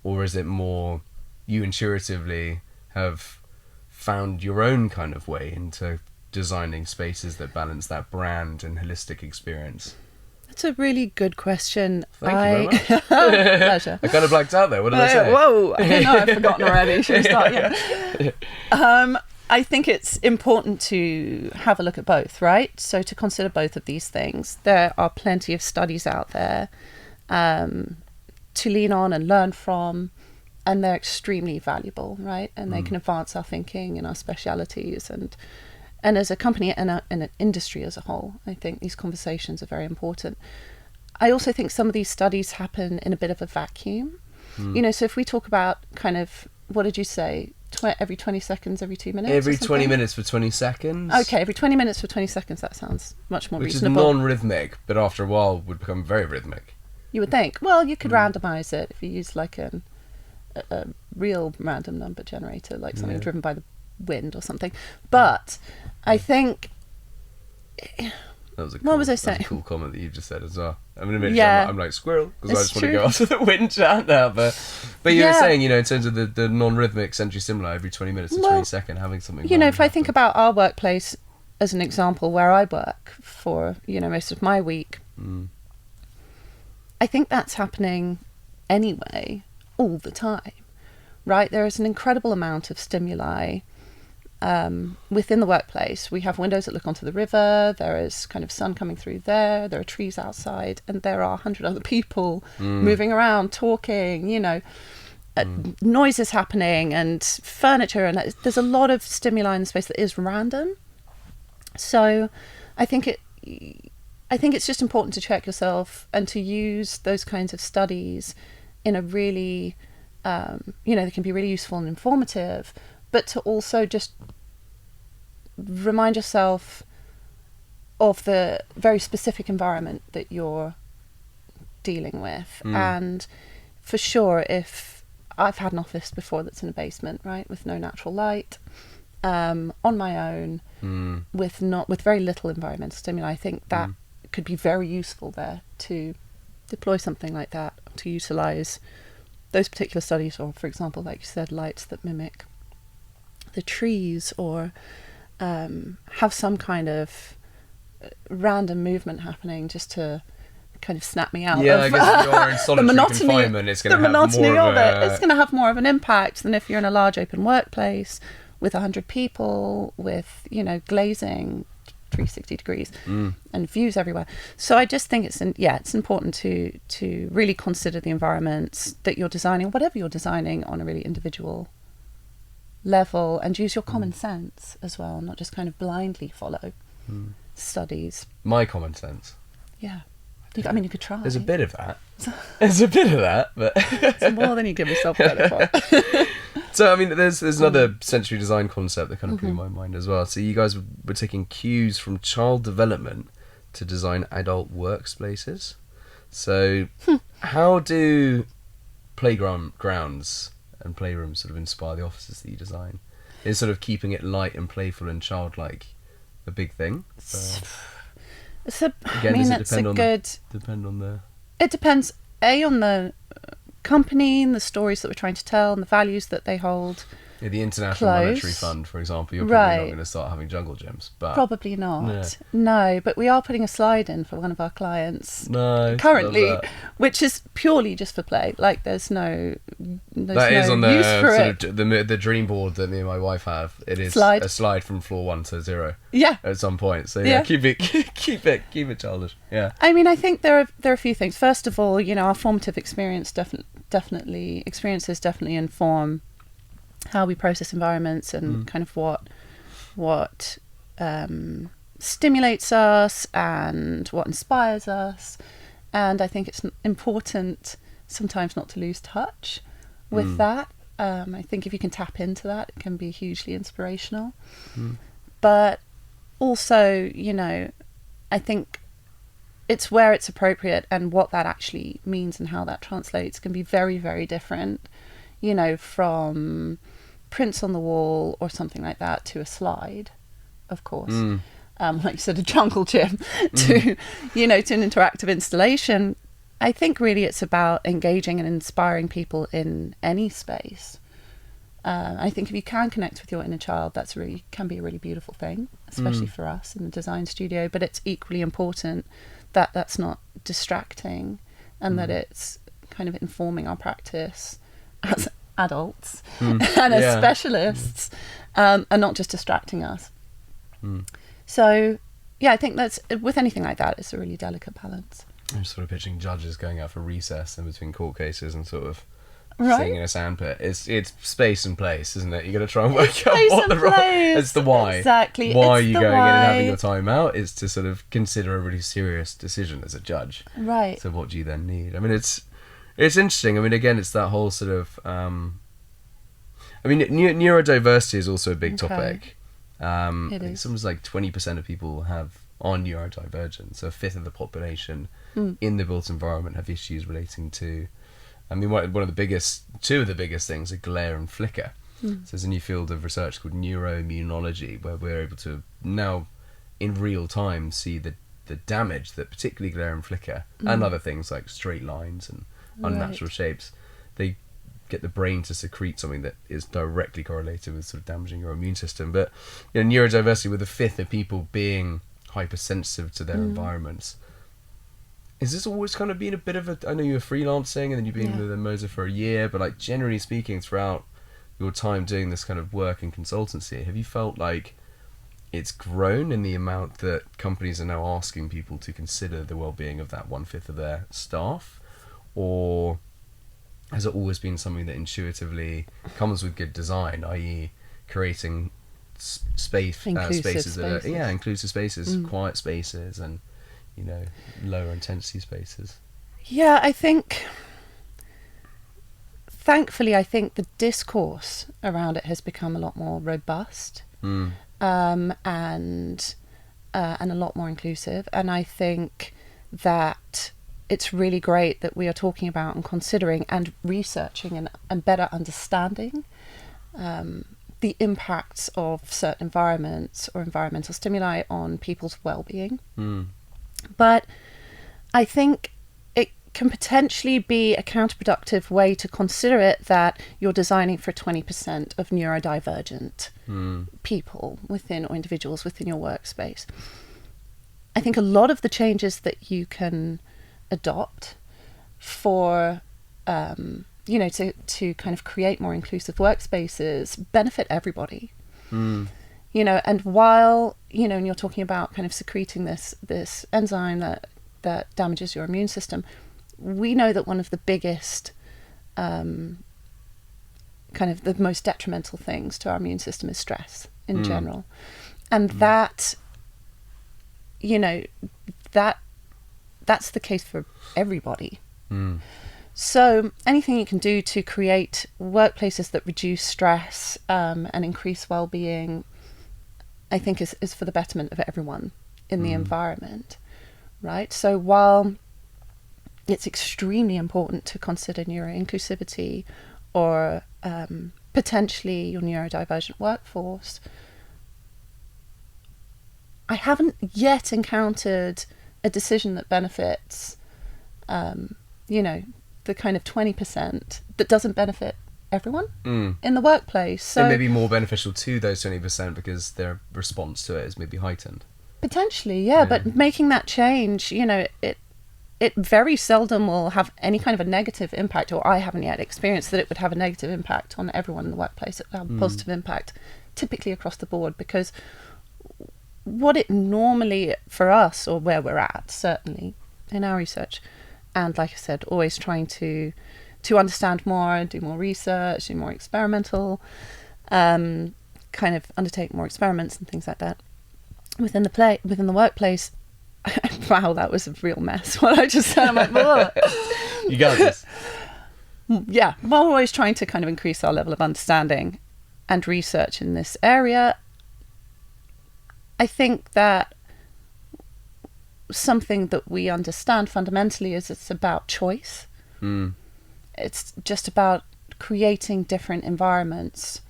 or is it more you intuitively have found your own kind of way into designing spaces that balance that brand and holistic experience? That's a really good question. Thank you very much. Pleasure. I kind of blacked out there. What did I say? Whoa, I don't know, I've forgotten already. Should we start? Yeah. I think it's important to have a look at both, right? So to consider both of these things. There are plenty of studies out there to lean on and learn from, and they're extremely valuable, right? And they can advance our thinking and our specialities, and as a company and an industry as a whole, I think these conversations are very important. I also think some of these studies happen in a bit of a vacuum. You know, so if we talk about kind of, what did you say, every 20 seconds, every 2 minutes? Every 20 minutes for 20 seconds. Okay, every 20 minutes for 20 seconds, that sounds much more reasonable. Which is non-rhythmic, but after a while would become very rhythmic. You would think. Well, you could randomise it if you use like a real random number generator, like something driven by the wind or something. But I think... What was I saying? That was a cool comment that you just said as well. I mean, I'm like squirrel, because I just want to go after the wind chant now. But you were saying, you know, in terms of the non-rhythmic sensory stimuli every 20 minutes to 20 seconds, having something. You know, if I think about our workplace as an example, where I work for, you know, most of my week, I think that's happening anyway. all the time, right? There is an incredible amount of stimuli within the workplace. We have windows that look onto the river, there is kind of sun coming through there are trees outside, and there are 100 other people moving around, talking, noises happening and furniture, and there's a lot of stimuli in the space that is random. So I think it's just important to check yourself and to use those kinds of studies in a really, they can be really useful and informative, but to also just remind yourself of the very specific environment that you're dealing with. And for sure, if I've had an office before that's in a basement, right, with no natural light, on my own, with very little environmental stimuli, I think that could be very useful there to deploy something like that, to utilize those particular studies, or for example, like you said, lights that mimic the trees, or have some kind of random movement happening just to kind of snap me out of I guess if you're in solitary confinement, it's going to have more of a... It's going to have more of an impact than if you're in a large open workplace with 100 people, with, glazing 360 degrees and views everywhere. So I just think it's important to really consider the environments that you're designing, whatever you're designing, on a really individual level, and use your common sense as well, not just kind of blindly follow studies. My common sense. Yeah. You could try. There's a bit of that. But it's more than you give yourself credit for. So, there's another sensory design concept that kind of blew my mind as well. So you guys were taking cues from child development to design adult workspaces. So how do playgrounds and playrooms sort of inspire the offices that you design? Is sort of keeping it light and playful and childlike a big thing? Depend on the... It depends, on the company and the stories that we're trying to tell and the values that they hold. Yeah, the International Monetary Fund, for example, you're probably not going to start having jungle gyms. But probably not. No, but we are putting a slide in for one of our clients currently, which is purely just for play. Like there's no that is on the use for sort of the dream board that me and my wife have. It is a slide from floor 1 to 0. Yeah. At some point. So keep it childish. Yeah. I think there are a few things. First of all, our formative experiences definitely inform how we process environments and kind of what stimulates us and what inspires us. And I think it's important sometimes not to lose touch with that. I think if you can tap into that, it can be hugely inspirational. But also, I think it's where it's appropriate, and what that actually means and how that translates can be very, very different, from prints on the wall or something like that to a slide, of course. Like you said, a jungle gym to an interactive installation. I think really it's about engaging and inspiring people in any space. I think if you can connect with your inner child, can be a really beautiful thing, especially for us in the design studio. But it's equally important that that's not distracting, and that it's kind of informing our practice as adults and as specialists, and not just distracting us. So I think that's, with anything like that, it's a really delicate balance. I'm sort of picturing judges going out for recess in between court cases and sort of sitting in a sandpit. It's space and place, isn't it? You got to try and work out what the right. It's the why. Exactly. Why are you going in and having your time out? Is to sort of consider a really serious decision as a judge. Right. So what do you then need? It's interesting. Again, it's that whole sort of. Neurodiversity is also a big topic. It is. Something like 20% of people are neurodivergent, so a fifth of the population in the built environment have issues relating to. Two of the biggest things are glare and flicker. So there's a new field of research called neuroimmunology, where we're able to now, in real time, see the damage that particularly glare and flicker and other things like straight lines and unnatural shapes, they get the brain to secrete something that is directly correlated with sort of damaging your immune system. But neurodiversity, with a fifth of people being hypersensitive to their environments, Is this always kind of been a bit of a... I know you were freelancing and then you've been with M Moser for a year, but like generally speaking, throughout your time doing this kind of work in consultancy, have you felt like it's grown in the amount that companies are now asking people to consider the well-being of that 1/5 of their staff? Or has it always been something that intuitively comes with good design, i.e. creating spaces that are inclusive spaces, quiet spaces, and lower intensity spaces? Yeah, I think, thankfully, I think the discourse around it has become a lot more robust, and a lot more inclusive. And I think that it's really great that we are talking about and considering and researching and better understanding the impacts of certain environments or environmental stimuli on people's well-being. But I think it can potentially be a counterproductive way to consider it that you're designing for 20% of neurodivergent people within, or individuals within, your workspace. I think a lot of the changes that you can adopt for to kind of create more inclusive workspaces benefit everybody. And while and you're talking about kind of secreting this enzyme that damages your immune system, we know that one of the biggest kind of the most detrimental things to our immune system is stress in general, and that's the case for everybody. So anything you can do to create workplaces that reduce stress and increase well-being, I think is for the betterment of everyone in the environment, right? So while it's extremely important to consider neuro-inclusivity or potentially your neurodivergent workforce, I haven't yet encountered a decision that benefits, the kind of 20% that doesn't benefit everyone in the workplace. So it may be more beneficial to those 20% because their response to it is maybe heightened. Potentially, yeah. But making that change, it very seldom will have any kind of a negative impact, or I haven't yet experienced that it would have a negative impact on everyone in the workplace. It would have a positive impact typically across the board, because what it normally, for us, or where we're at, certainly in our research, and like I said, always trying to understand more, do more research, do more experimental, kind of undertake more experiments and things like that within the workplace. Wow, that was a real mess. What I just said, I'm like, whoa. You got this. Yeah, while we're always trying to kind of increase our level of understanding and research in this area, I think that something that we understand fundamentally is it's about choice. It's just about creating different environments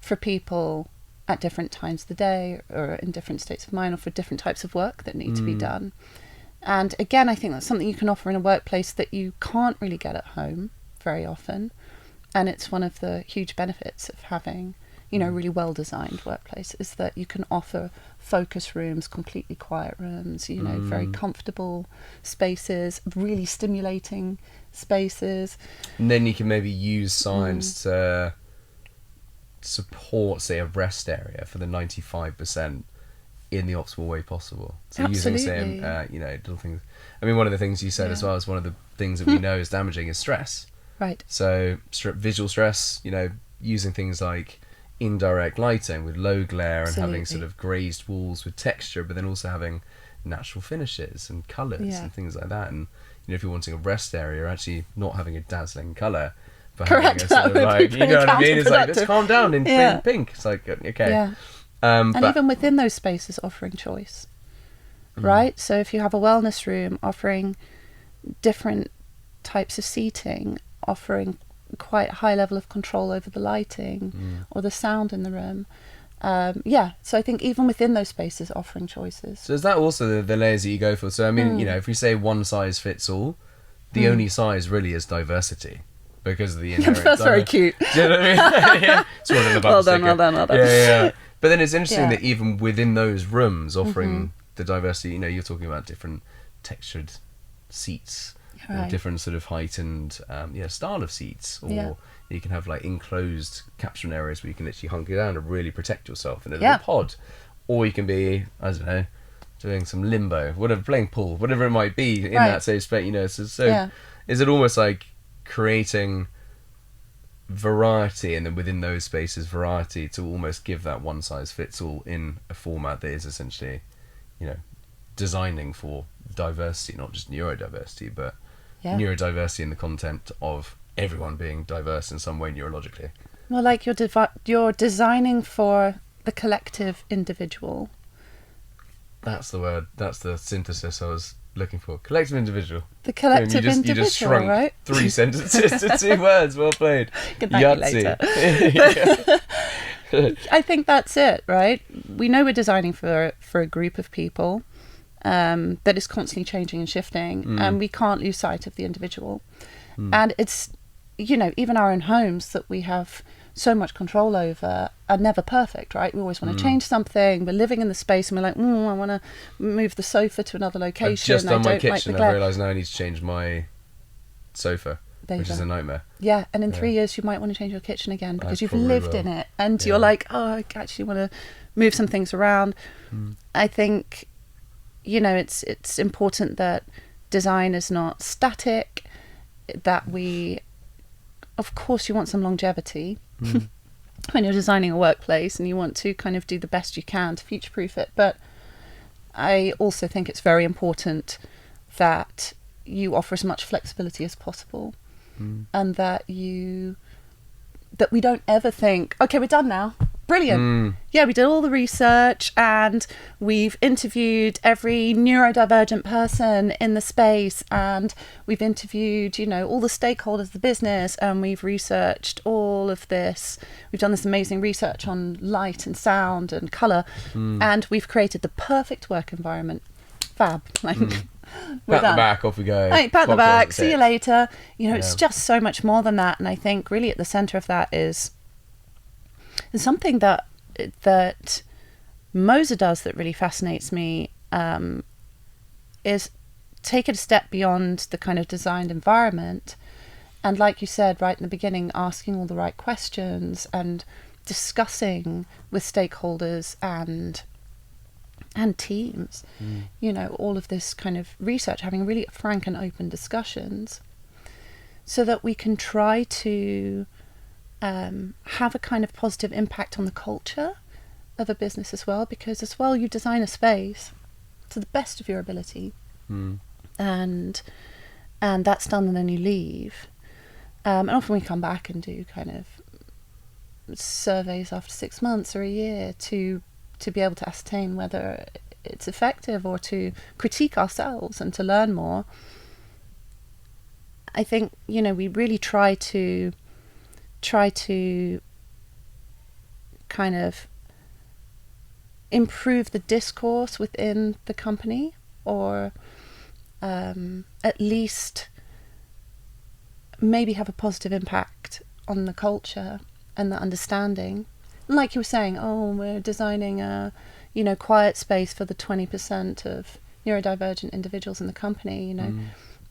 for people at different times of the day, or in different states of mind, or for different types of work that need to be done. And again, I think that's something you can offer in a workplace that you can't really get at home very often. And it's one of the huge benefits of having a really well-designed workplace, is that you can offer focus rooms, completely quiet rooms, very comfortable spaces, really stimulating spaces. And then you can maybe use science to support, say, a rest area for the 95% in the optimal way possible. So Absolutely. using, say, little things. I mean, one of the things you said as well is one of the things that we know is damaging is stress. Right. So visual stress, using things like indirect lighting with low glare and having sort of grazed walls with texture, but then also having natural finishes and colours and things like that. And if you're wanting a rest area, actually not having a dazzling colour, but having a sort of like, you know what I mean? It's like, let's calm down in pink. It's like, okay. Yeah. And even within those spaces, offering choice, right? So if you have a wellness room, offering different types of seating, offering quite a high level of control over the lighting or the sound in the room. So I think even within those spaces, offering choices. So is that also the layers that you go for? So I mean, if we say one size fits all, the only size really is diversity, because of the inherent... That's very cute. Do you know what I mean? Yeah. It's one of the well done. Yeah. But then it's interesting that even within those rooms, offering the diversity, you're talking about different textured seats, or Right. different sort of height and style of seats, or you can have like enclosed caption areas where you can literally hunker down and really protect yourself in a little pod, or you can be, I don't know, doing some limbo, whatever, playing pool, whatever it might be in that safe space, you know. So is it almost like creating variety, and then within those spaces variety, to almost give that one size fits all in a format that is essentially, you know, designing for diversity, not just neurodiversity, but neurodiversity in the content of everyone being diverse in some way neurologically. Well, like you're designing for the collective individual. That's the word. That's the synthesis I was looking for. Collective individual. The collective individual, you just shrunk right? 3 sentences to 2 words. Well played. Can thank you later. I think that's it, right? We know we're designing for a group of people that is constantly changing and shifting, and we can't lose sight of the individual. And it's, you know, even our own homes that we have so much control over are never perfect, right? We always want to change something. We're living in the space and we're like, I want to move the sofa to another location. I've just done my kitchen. Like I realised now I need to change my sofa, which is a nightmare. Yeah, and in 3 years you might want to change your kitchen again because you've lived in it, and you're like, I actually want to move some things around. I think, you know, it's important that design is not static, that we, of course, you want some longevity when you're designing a workplace, and you want to kind of do the best you can to future-proof it. But I also think it's very important that you offer as much flexibility as possible, and that we don't ever think, okay, we're done now. Brilliant. Yeah, we did all the research and we've interviewed every neurodivergent person in the space, and we've interviewed, you know, all the stakeholders of the business, and we've researched all of this. We've done this amazing research on light and sound and colour, and we've created the perfect work environment. Fab. Like, we're Pat done. the back, off we go. Right, pat the Cocktails back, at see you 6. later. You know, it's just so much more than that. And I think really at the centre of that is something that Moser does that really fascinates me, is take it a step beyond the kind of designed environment. And like you said right in the beginning, asking all the right questions and discussing with stakeholders and teams, you know, all of this kind of research, having really frank and open discussions so that we can try to have a kind of positive impact on the culture of a business as well, because as well you design a space to the best of your ability, and that's done, and then you leave, and often we come back and do kind of surveys after 6 months or a year to be able to ascertain whether it's effective, or to critique ourselves and to learn more. I think, you know, we really try to kind of improve the discourse within the company, or at least maybe have a positive impact on the culture and the understanding. Like you were saying, we're designing a, you know, quiet space for the 20% of neurodivergent individuals in the company, you know.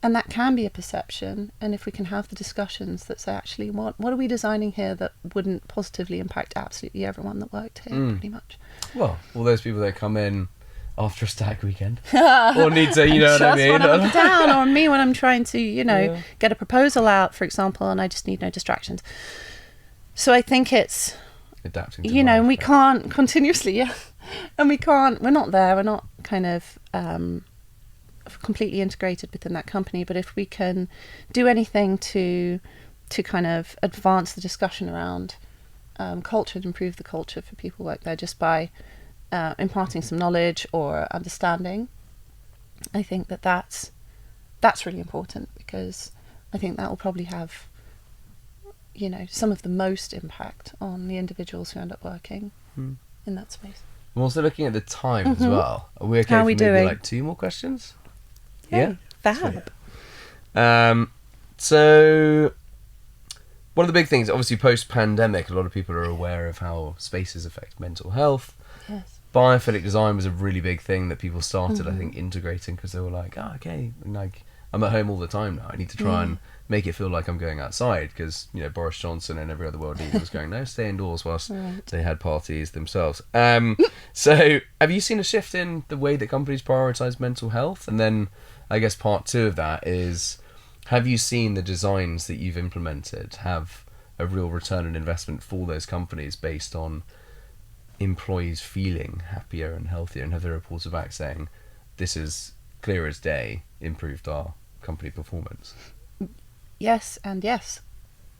And that can be a perception. And if we can have the discussions that say, actually, what are we designing here that wouldn't positively impact absolutely everyone that worked here, pretty much. Well, all those people that come in after a stag weekend, or need to, you know what I mean? Just want to hunker down, or me when I'm trying to, you know, get a proposal out, for example, and I just need no distractions. So I think it's Adapting to you know, life, and we right? can't continuously, and we're not there, we're not kind of completely integrated within that company. But if we can do anything to kind of advance the discussion around culture, and improve the culture for people who work there, just by imparting some knowledge or understanding, I think that's really important, because I think that will probably have, you know, some of the most impact on the individuals who end up working in that space. I'm also looking at the time as well. Are we okay How are for we maybe doing? like 2 more questions? Fab. So one of the big things, obviously post-pandemic, a lot of people are aware of how spaces affect mental health. Yes. Biophilic design was a really big thing that people started, I think, integrating, because they were like, okay, and like I'm at home all the time now. I need to try and make it feel like I'm going outside, because Boris Johnson and every other world leader was going, no, stay indoors, whilst they had parties themselves. So have you seen a shift in the way that companies prioritise mental health? And then I guess part two of that is, have you seen the designs that you've implemented have a real return on investment for those companies based on employees feeling happier and healthier, and have they reported back saying this is clear as day improved our company performance? Yes and yes.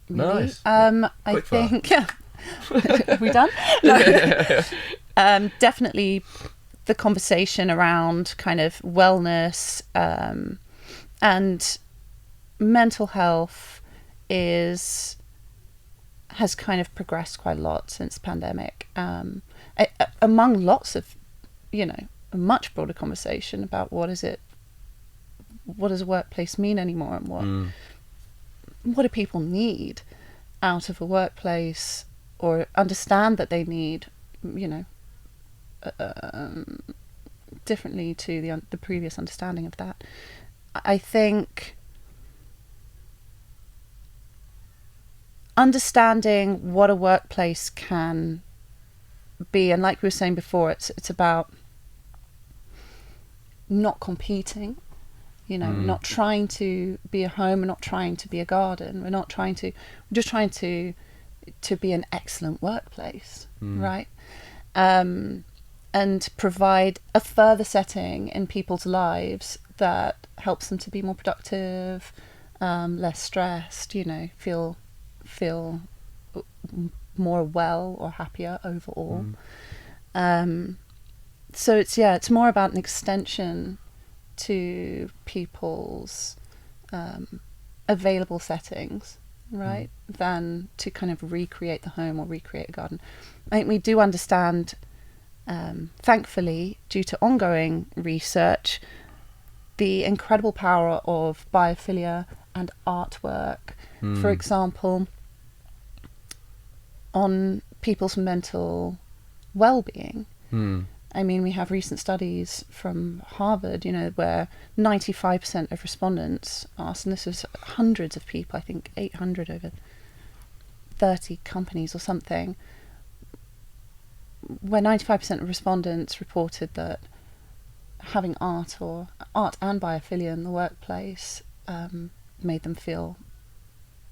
Really. Nice. I think are we done? No. Definitely the conversation around kind of wellness and mental health has kind of progressed quite a lot since the pandemic, among lots of a much broader conversation about what does a workplace mean anymore, and what do people need out of a workplace, or understand that they need, differently to the previous understanding of that. I think understanding what a workplace can be, and like we were saying before, it's about not competing, not trying to be a home, we're not trying to be a garden, we're just trying to be an excellent workplace, right? And provide a further setting in people's lives that helps them to be more productive, less stressed, feel more well or happier overall. So it's more about an extension to people's available settings, right, than to kind of recreate the home or recreate a garden. I think we do understand, thankfully, due to ongoing research, the incredible power of biophilia and artwork, for example, on people's mental well-being. I mean, we have recent studies from Harvard, where 95% of respondents asked, and this was hundreds of people, I think 800 over 30 companies or something, where 95% of respondents reported that having art and biophilia in the workplace made them feel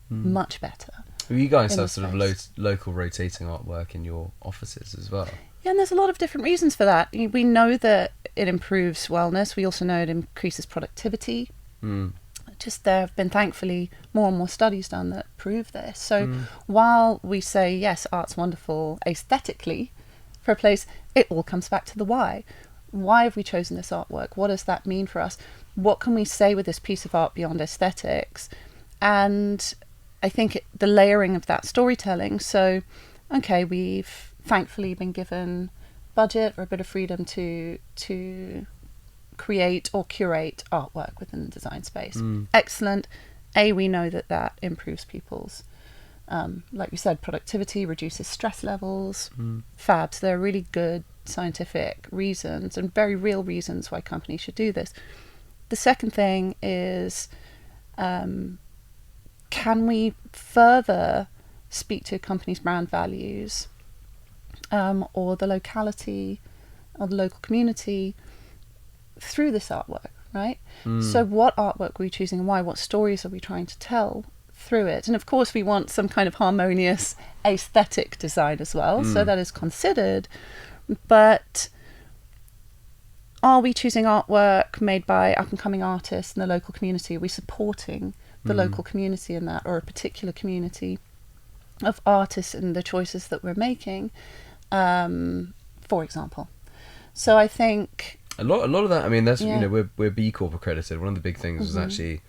much better. Well, you guys have sort of local rotating artwork in your offices as well. Yeah, and there's a lot of different reasons for that. We know that it improves wellness. We also know it increases productivity. Just there have been, thankfully, more and more studies done that prove this. So while we say, yes, art's wonderful aesthetically for a place, it all comes back to the why. Why have we chosen this artwork? What does that mean for us? What can we say with this piece of art beyond aesthetics? And I think the layering of that storytelling. So, okay, we've thankfully been given budget or a bit of freedom to create or curate artwork within the design space. Excellent. We know that improves people's, like you said, productivity, reduces stress levels. Fab. So there are really good scientific reasons and very real reasons why companies should do this. The second thing is, can we further speak to a company's brand values, or the locality or the local community through this artwork, right? So what artwork are we choosing and why? What stories are we trying to tell through it? And of course we want some kind of harmonious aesthetic design as well, so that is considered. But are we choosing artwork made by up-and-coming artists in the local community? Are we supporting the local community in that, or a particular community of artists in the choices that we're making, for example? So I think a lot of that. I mean, that's we're B Corp accredited. One of the big things was actually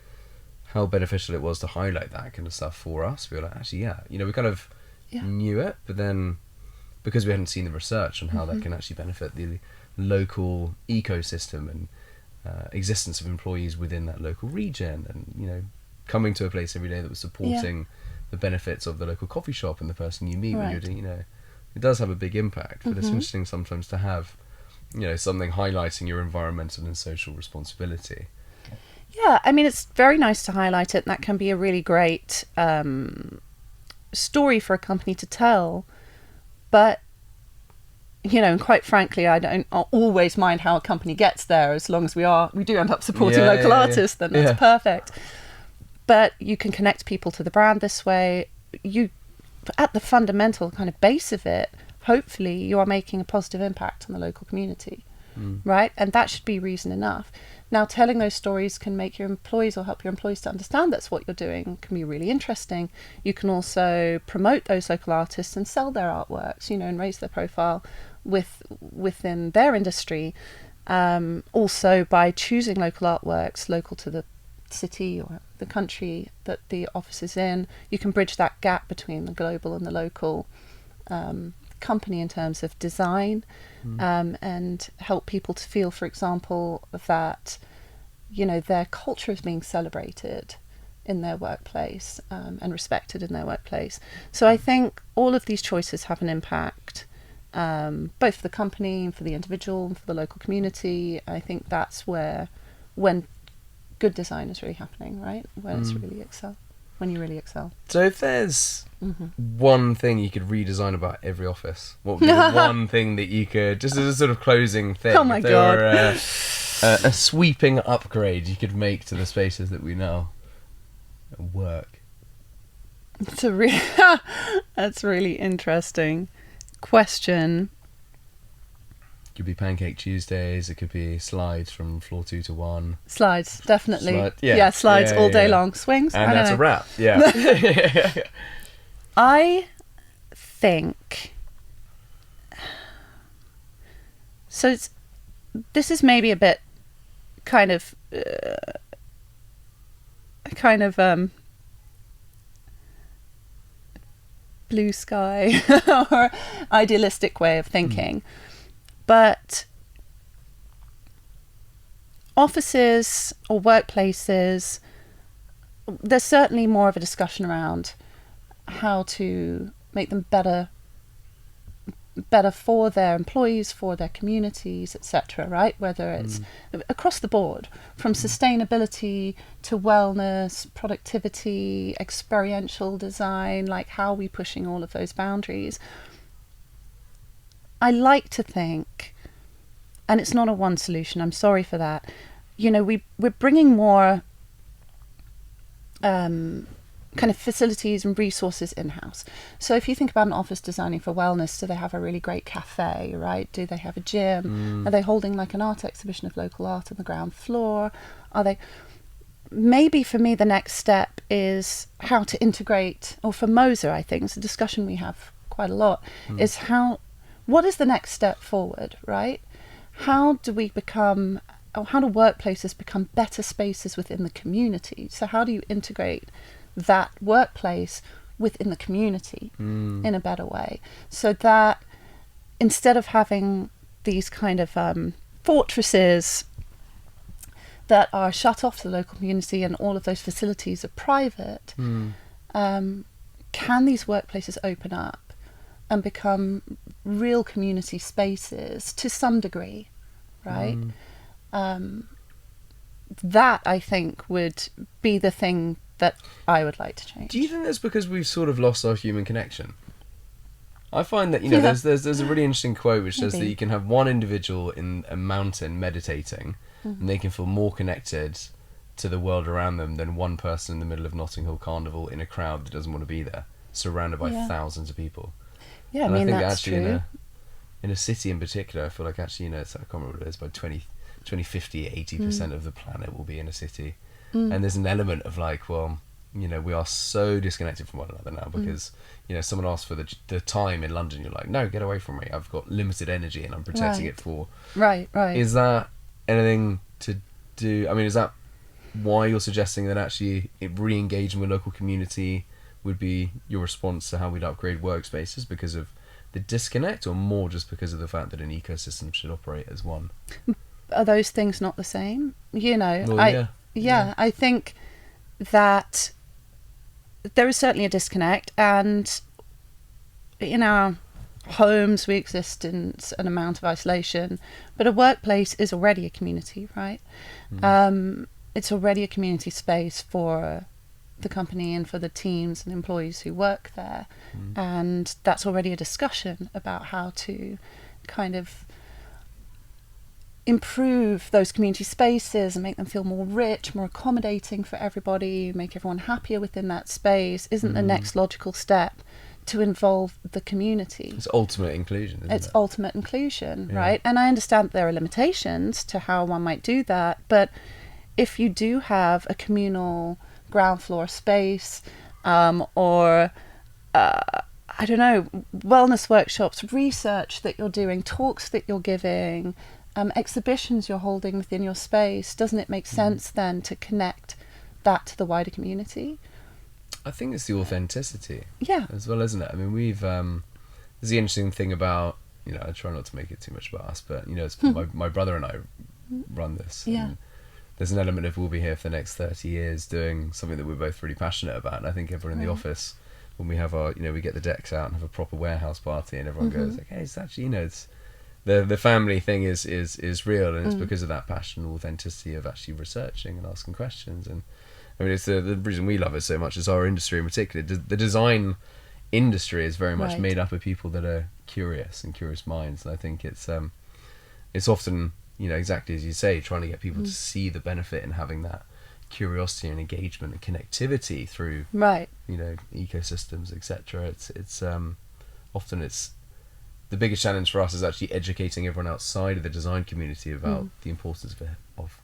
how beneficial it was to highlight that kind of stuff for us. We were like, actually, we kind of knew it, but then because we hadn't seen the research on how that can actually benefit the local ecosystem and existence of employees within that local region, and coming to a place every day that was supporting the benefits of the local coffee shop and the person you meet when you're doing, it does have a big impact. But it's interesting sometimes to have, something highlighting your environmental and social responsibility. Yeah, I mean, it's very nice to highlight it, and that can be a really great story for a company to tell. But, and quite frankly, I don't always mind how a company gets there, as long as we do end up supporting local artists, then that's perfect. But you can connect people to the brand this way. At the fundamental kind of base of it, hopefully you are making a positive impact on the local community, right? And that should be reason enough. Now, telling those stories can make your employees or help your employees to understand that's what you're doing, can be really interesting. You can also promote those local artists and sell their artworks, and raise their profile within their industry. Also, by choosing local artworks local to the city or the country that the office is in, you can bridge that gap between the global and the local company in terms of design, and help people to feel, for example, that their culture is being celebrated in their workplace, and respected in their workplace. So I think all of these choices have an impact, both for the company and for the individual and for the local community. I think that's when good design is really happening, right? When you really excel. So if there's one thing you could redesign about every office, what would be the one thing that you could, just as a sort of closing thing, Oh my God. A sweeping upgrade you could make to the spaces that we now work? That's a really interesting question. It could be Pancake Tuesdays, it could be slides from floor 2 to 1. Slides, definitely. Slides Yeah, all day long. Swings, and I don't that's know. a wrap. Yeah. I think so. This is maybe a bit kind of blue sky or idealistic way of thinking. But offices or workplaces, there's certainly more of a discussion around how to make them better for their employees, for their communities, etc., right? Whether it's across the board, from sustainability to wellness, productivity, experiential design, like how are we pushing all of those boundaries? I like to think, and it's not a one solution, I'm sorry for that, we're bringing more kind of facilities and resources in-house. So if you think about an office designing for wellness, do they have a really great cafe, right? Do they have a gym? Are they holding like an art exhibition of local art on the ground floor? Maybe for me the next step is how to integrate, or for Moser I think, it's a discussion we have quite a lot, is what is the next step forward, right? How do workplaces become better spaces within the community? So how do you integrate that workplace within the community in a better way, so that instead of having these kind of fortresses that are shut off to the local community and all of those facilities are private, can these workplaces open up and become real community spaces to some degree, right? That I think would be the thing that I would like to change. Do you think that's because we've sort of lost our human connection? I find that there's a really interesting quote which says that you can have one individual in a mountain meditating, and they can feel more connected to the world around them than one person in the middle of Notting Hill Carnival in a crowd that doesn't want to be there, surrounded by thousands of people. Yeah, and I mean, think that's actually true. in a city in particular, I feel like actually, it's, I can't remember what it is, by 2050, 80% of the planet will be in a city. And there's an element of like, well, we are so disconnected from one another now because, someone asks for the time in London, you're like, no, get away from me. I've got limited energy and I'm protecting it for... Right. Is that anything to do... I mean, is that why you're suggesting that actually re-engaging with local community would be your response to how we'd upgrade workspaces because of the disconnect, or more just because of the fact that an ecosystem should operate as one? Are those things not the same? Well, I think that there is certainly a disconnect, and in our homes we exist in an amount of isolation, but a workplace is already a community, right? it's already a community space for the company and for the teams and employees who work there. And that's already a discussion about how to kind of improve those community spaces and make them feel more rich, more accommodating for everybody, make everyone happier within that space. Isn't the next logical step to involve the community? It's ultimate inclusion, isn't It's it? ultimate inclusion, right? And I understand there are limitations to how one might do that, but if you do have a communal ground floor space, or I don't know, wellness workshops, research that you're doing, talks that you're giving, exhibitions you're holding within your space, doesn't it make sense then to connect that to the wider community? I think it's the authenticity, Yeah. as well, isn't it? I mean, we've there's the interesting thing about, you know, I try not to make it too much about us, but you know, it's my brother and I run this. Yeah. And there's an element of we'll be here for the next 30 years doing something that we're both really passionate about, and I think everyone in the office, when we have our, you know, we get the decks out and have a proper warehouse party, and everyone goes, okay, it's actually, you know, it's the family thing is real, and it's because of that passion and authenticity of actually researching and asking questions. And I mean, it's the reason we love it so much is our industry in particular. The design industry is very much made up of people that are curious and curious minds, and I think it's often, you know, exactly as you say, trying to get people to see the benefit in having that curiosity and engagement and connectivity through, you know, ecosystems, etc. It's often it's the biggest challenge for us is actually educating everyone outside of the design community about the importance of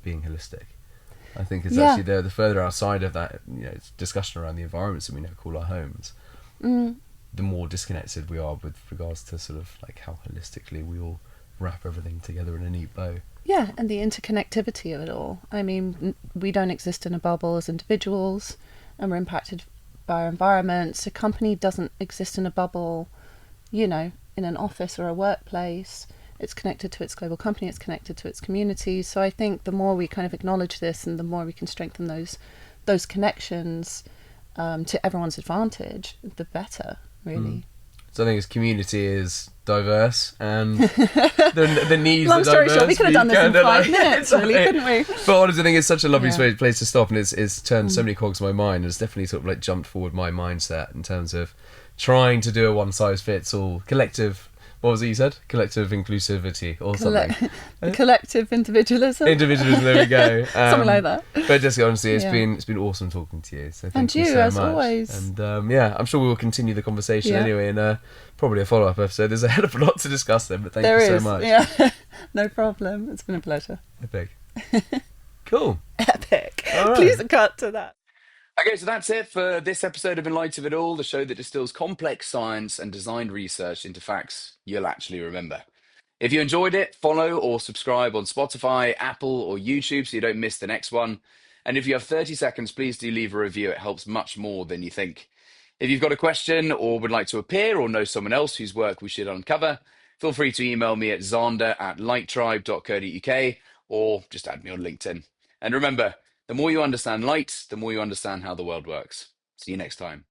being holistic. I think it's actually the further outside of that, you know, discussion around the environments that we now call our homes, the more disconnected we are with regards to sort of like how holistically we all wrap everything together in a neat bow. Yeah, and the interconnectivity of it all. I mean, we don't exist in a bubble as individuals, and we're impacted by our environments. A company doesn't exist in a bubble, you know, in an office or a workplace. It's connected to its global company, it's connected to its community. So I think the more we kind of acknowledge this and the more we can strengthen those connections to everyone's advantage, the better, really. So I think its community is diverse, and the needs Long are story diverse. short, we could have done this in 5 minutes, really, couldn't we? But honestly, I think it's such a lovely Yeah. place to stop, and it's turned so many cogs in my mind. It's definitely sort of like jumped forward my mindset in terms of trying to do a one-size-fits-all collective. What was it you said? Collective inclusivity or something. Collective individualism. Individualism. There we go. Something like that. But Jessica, honestly, it's Yeah. been awesome talking to you. So thank And you you, so as much. always. And yeah, I'm sure we will continue the conversation Yeah. anyway in probably a follow-up episode. There's a hell of a lot to discuss there, but thank There you is. so much. Yeah. No problem. It's been a pleasure. Epic. Cool. Epic. All right. Please cut to that. Okay, so that's it for this episode of In Light of It All, the show that distills complex science and design research into facts you'll actually remember. If you enjoyed it, follow or subscribe on Spotify, Apple, or YouTube so you don't miss the next one. And if you have 30 seconds, please do leave a review. It helps much more than you think. If you've got a question or would like to appear or know someone else whose work we should uncover, feel free to email me at xander@lighttribe.co.uk or just add me on LinkedIn. And remember, the more you understand light, the more you understand how the world works. See you next time.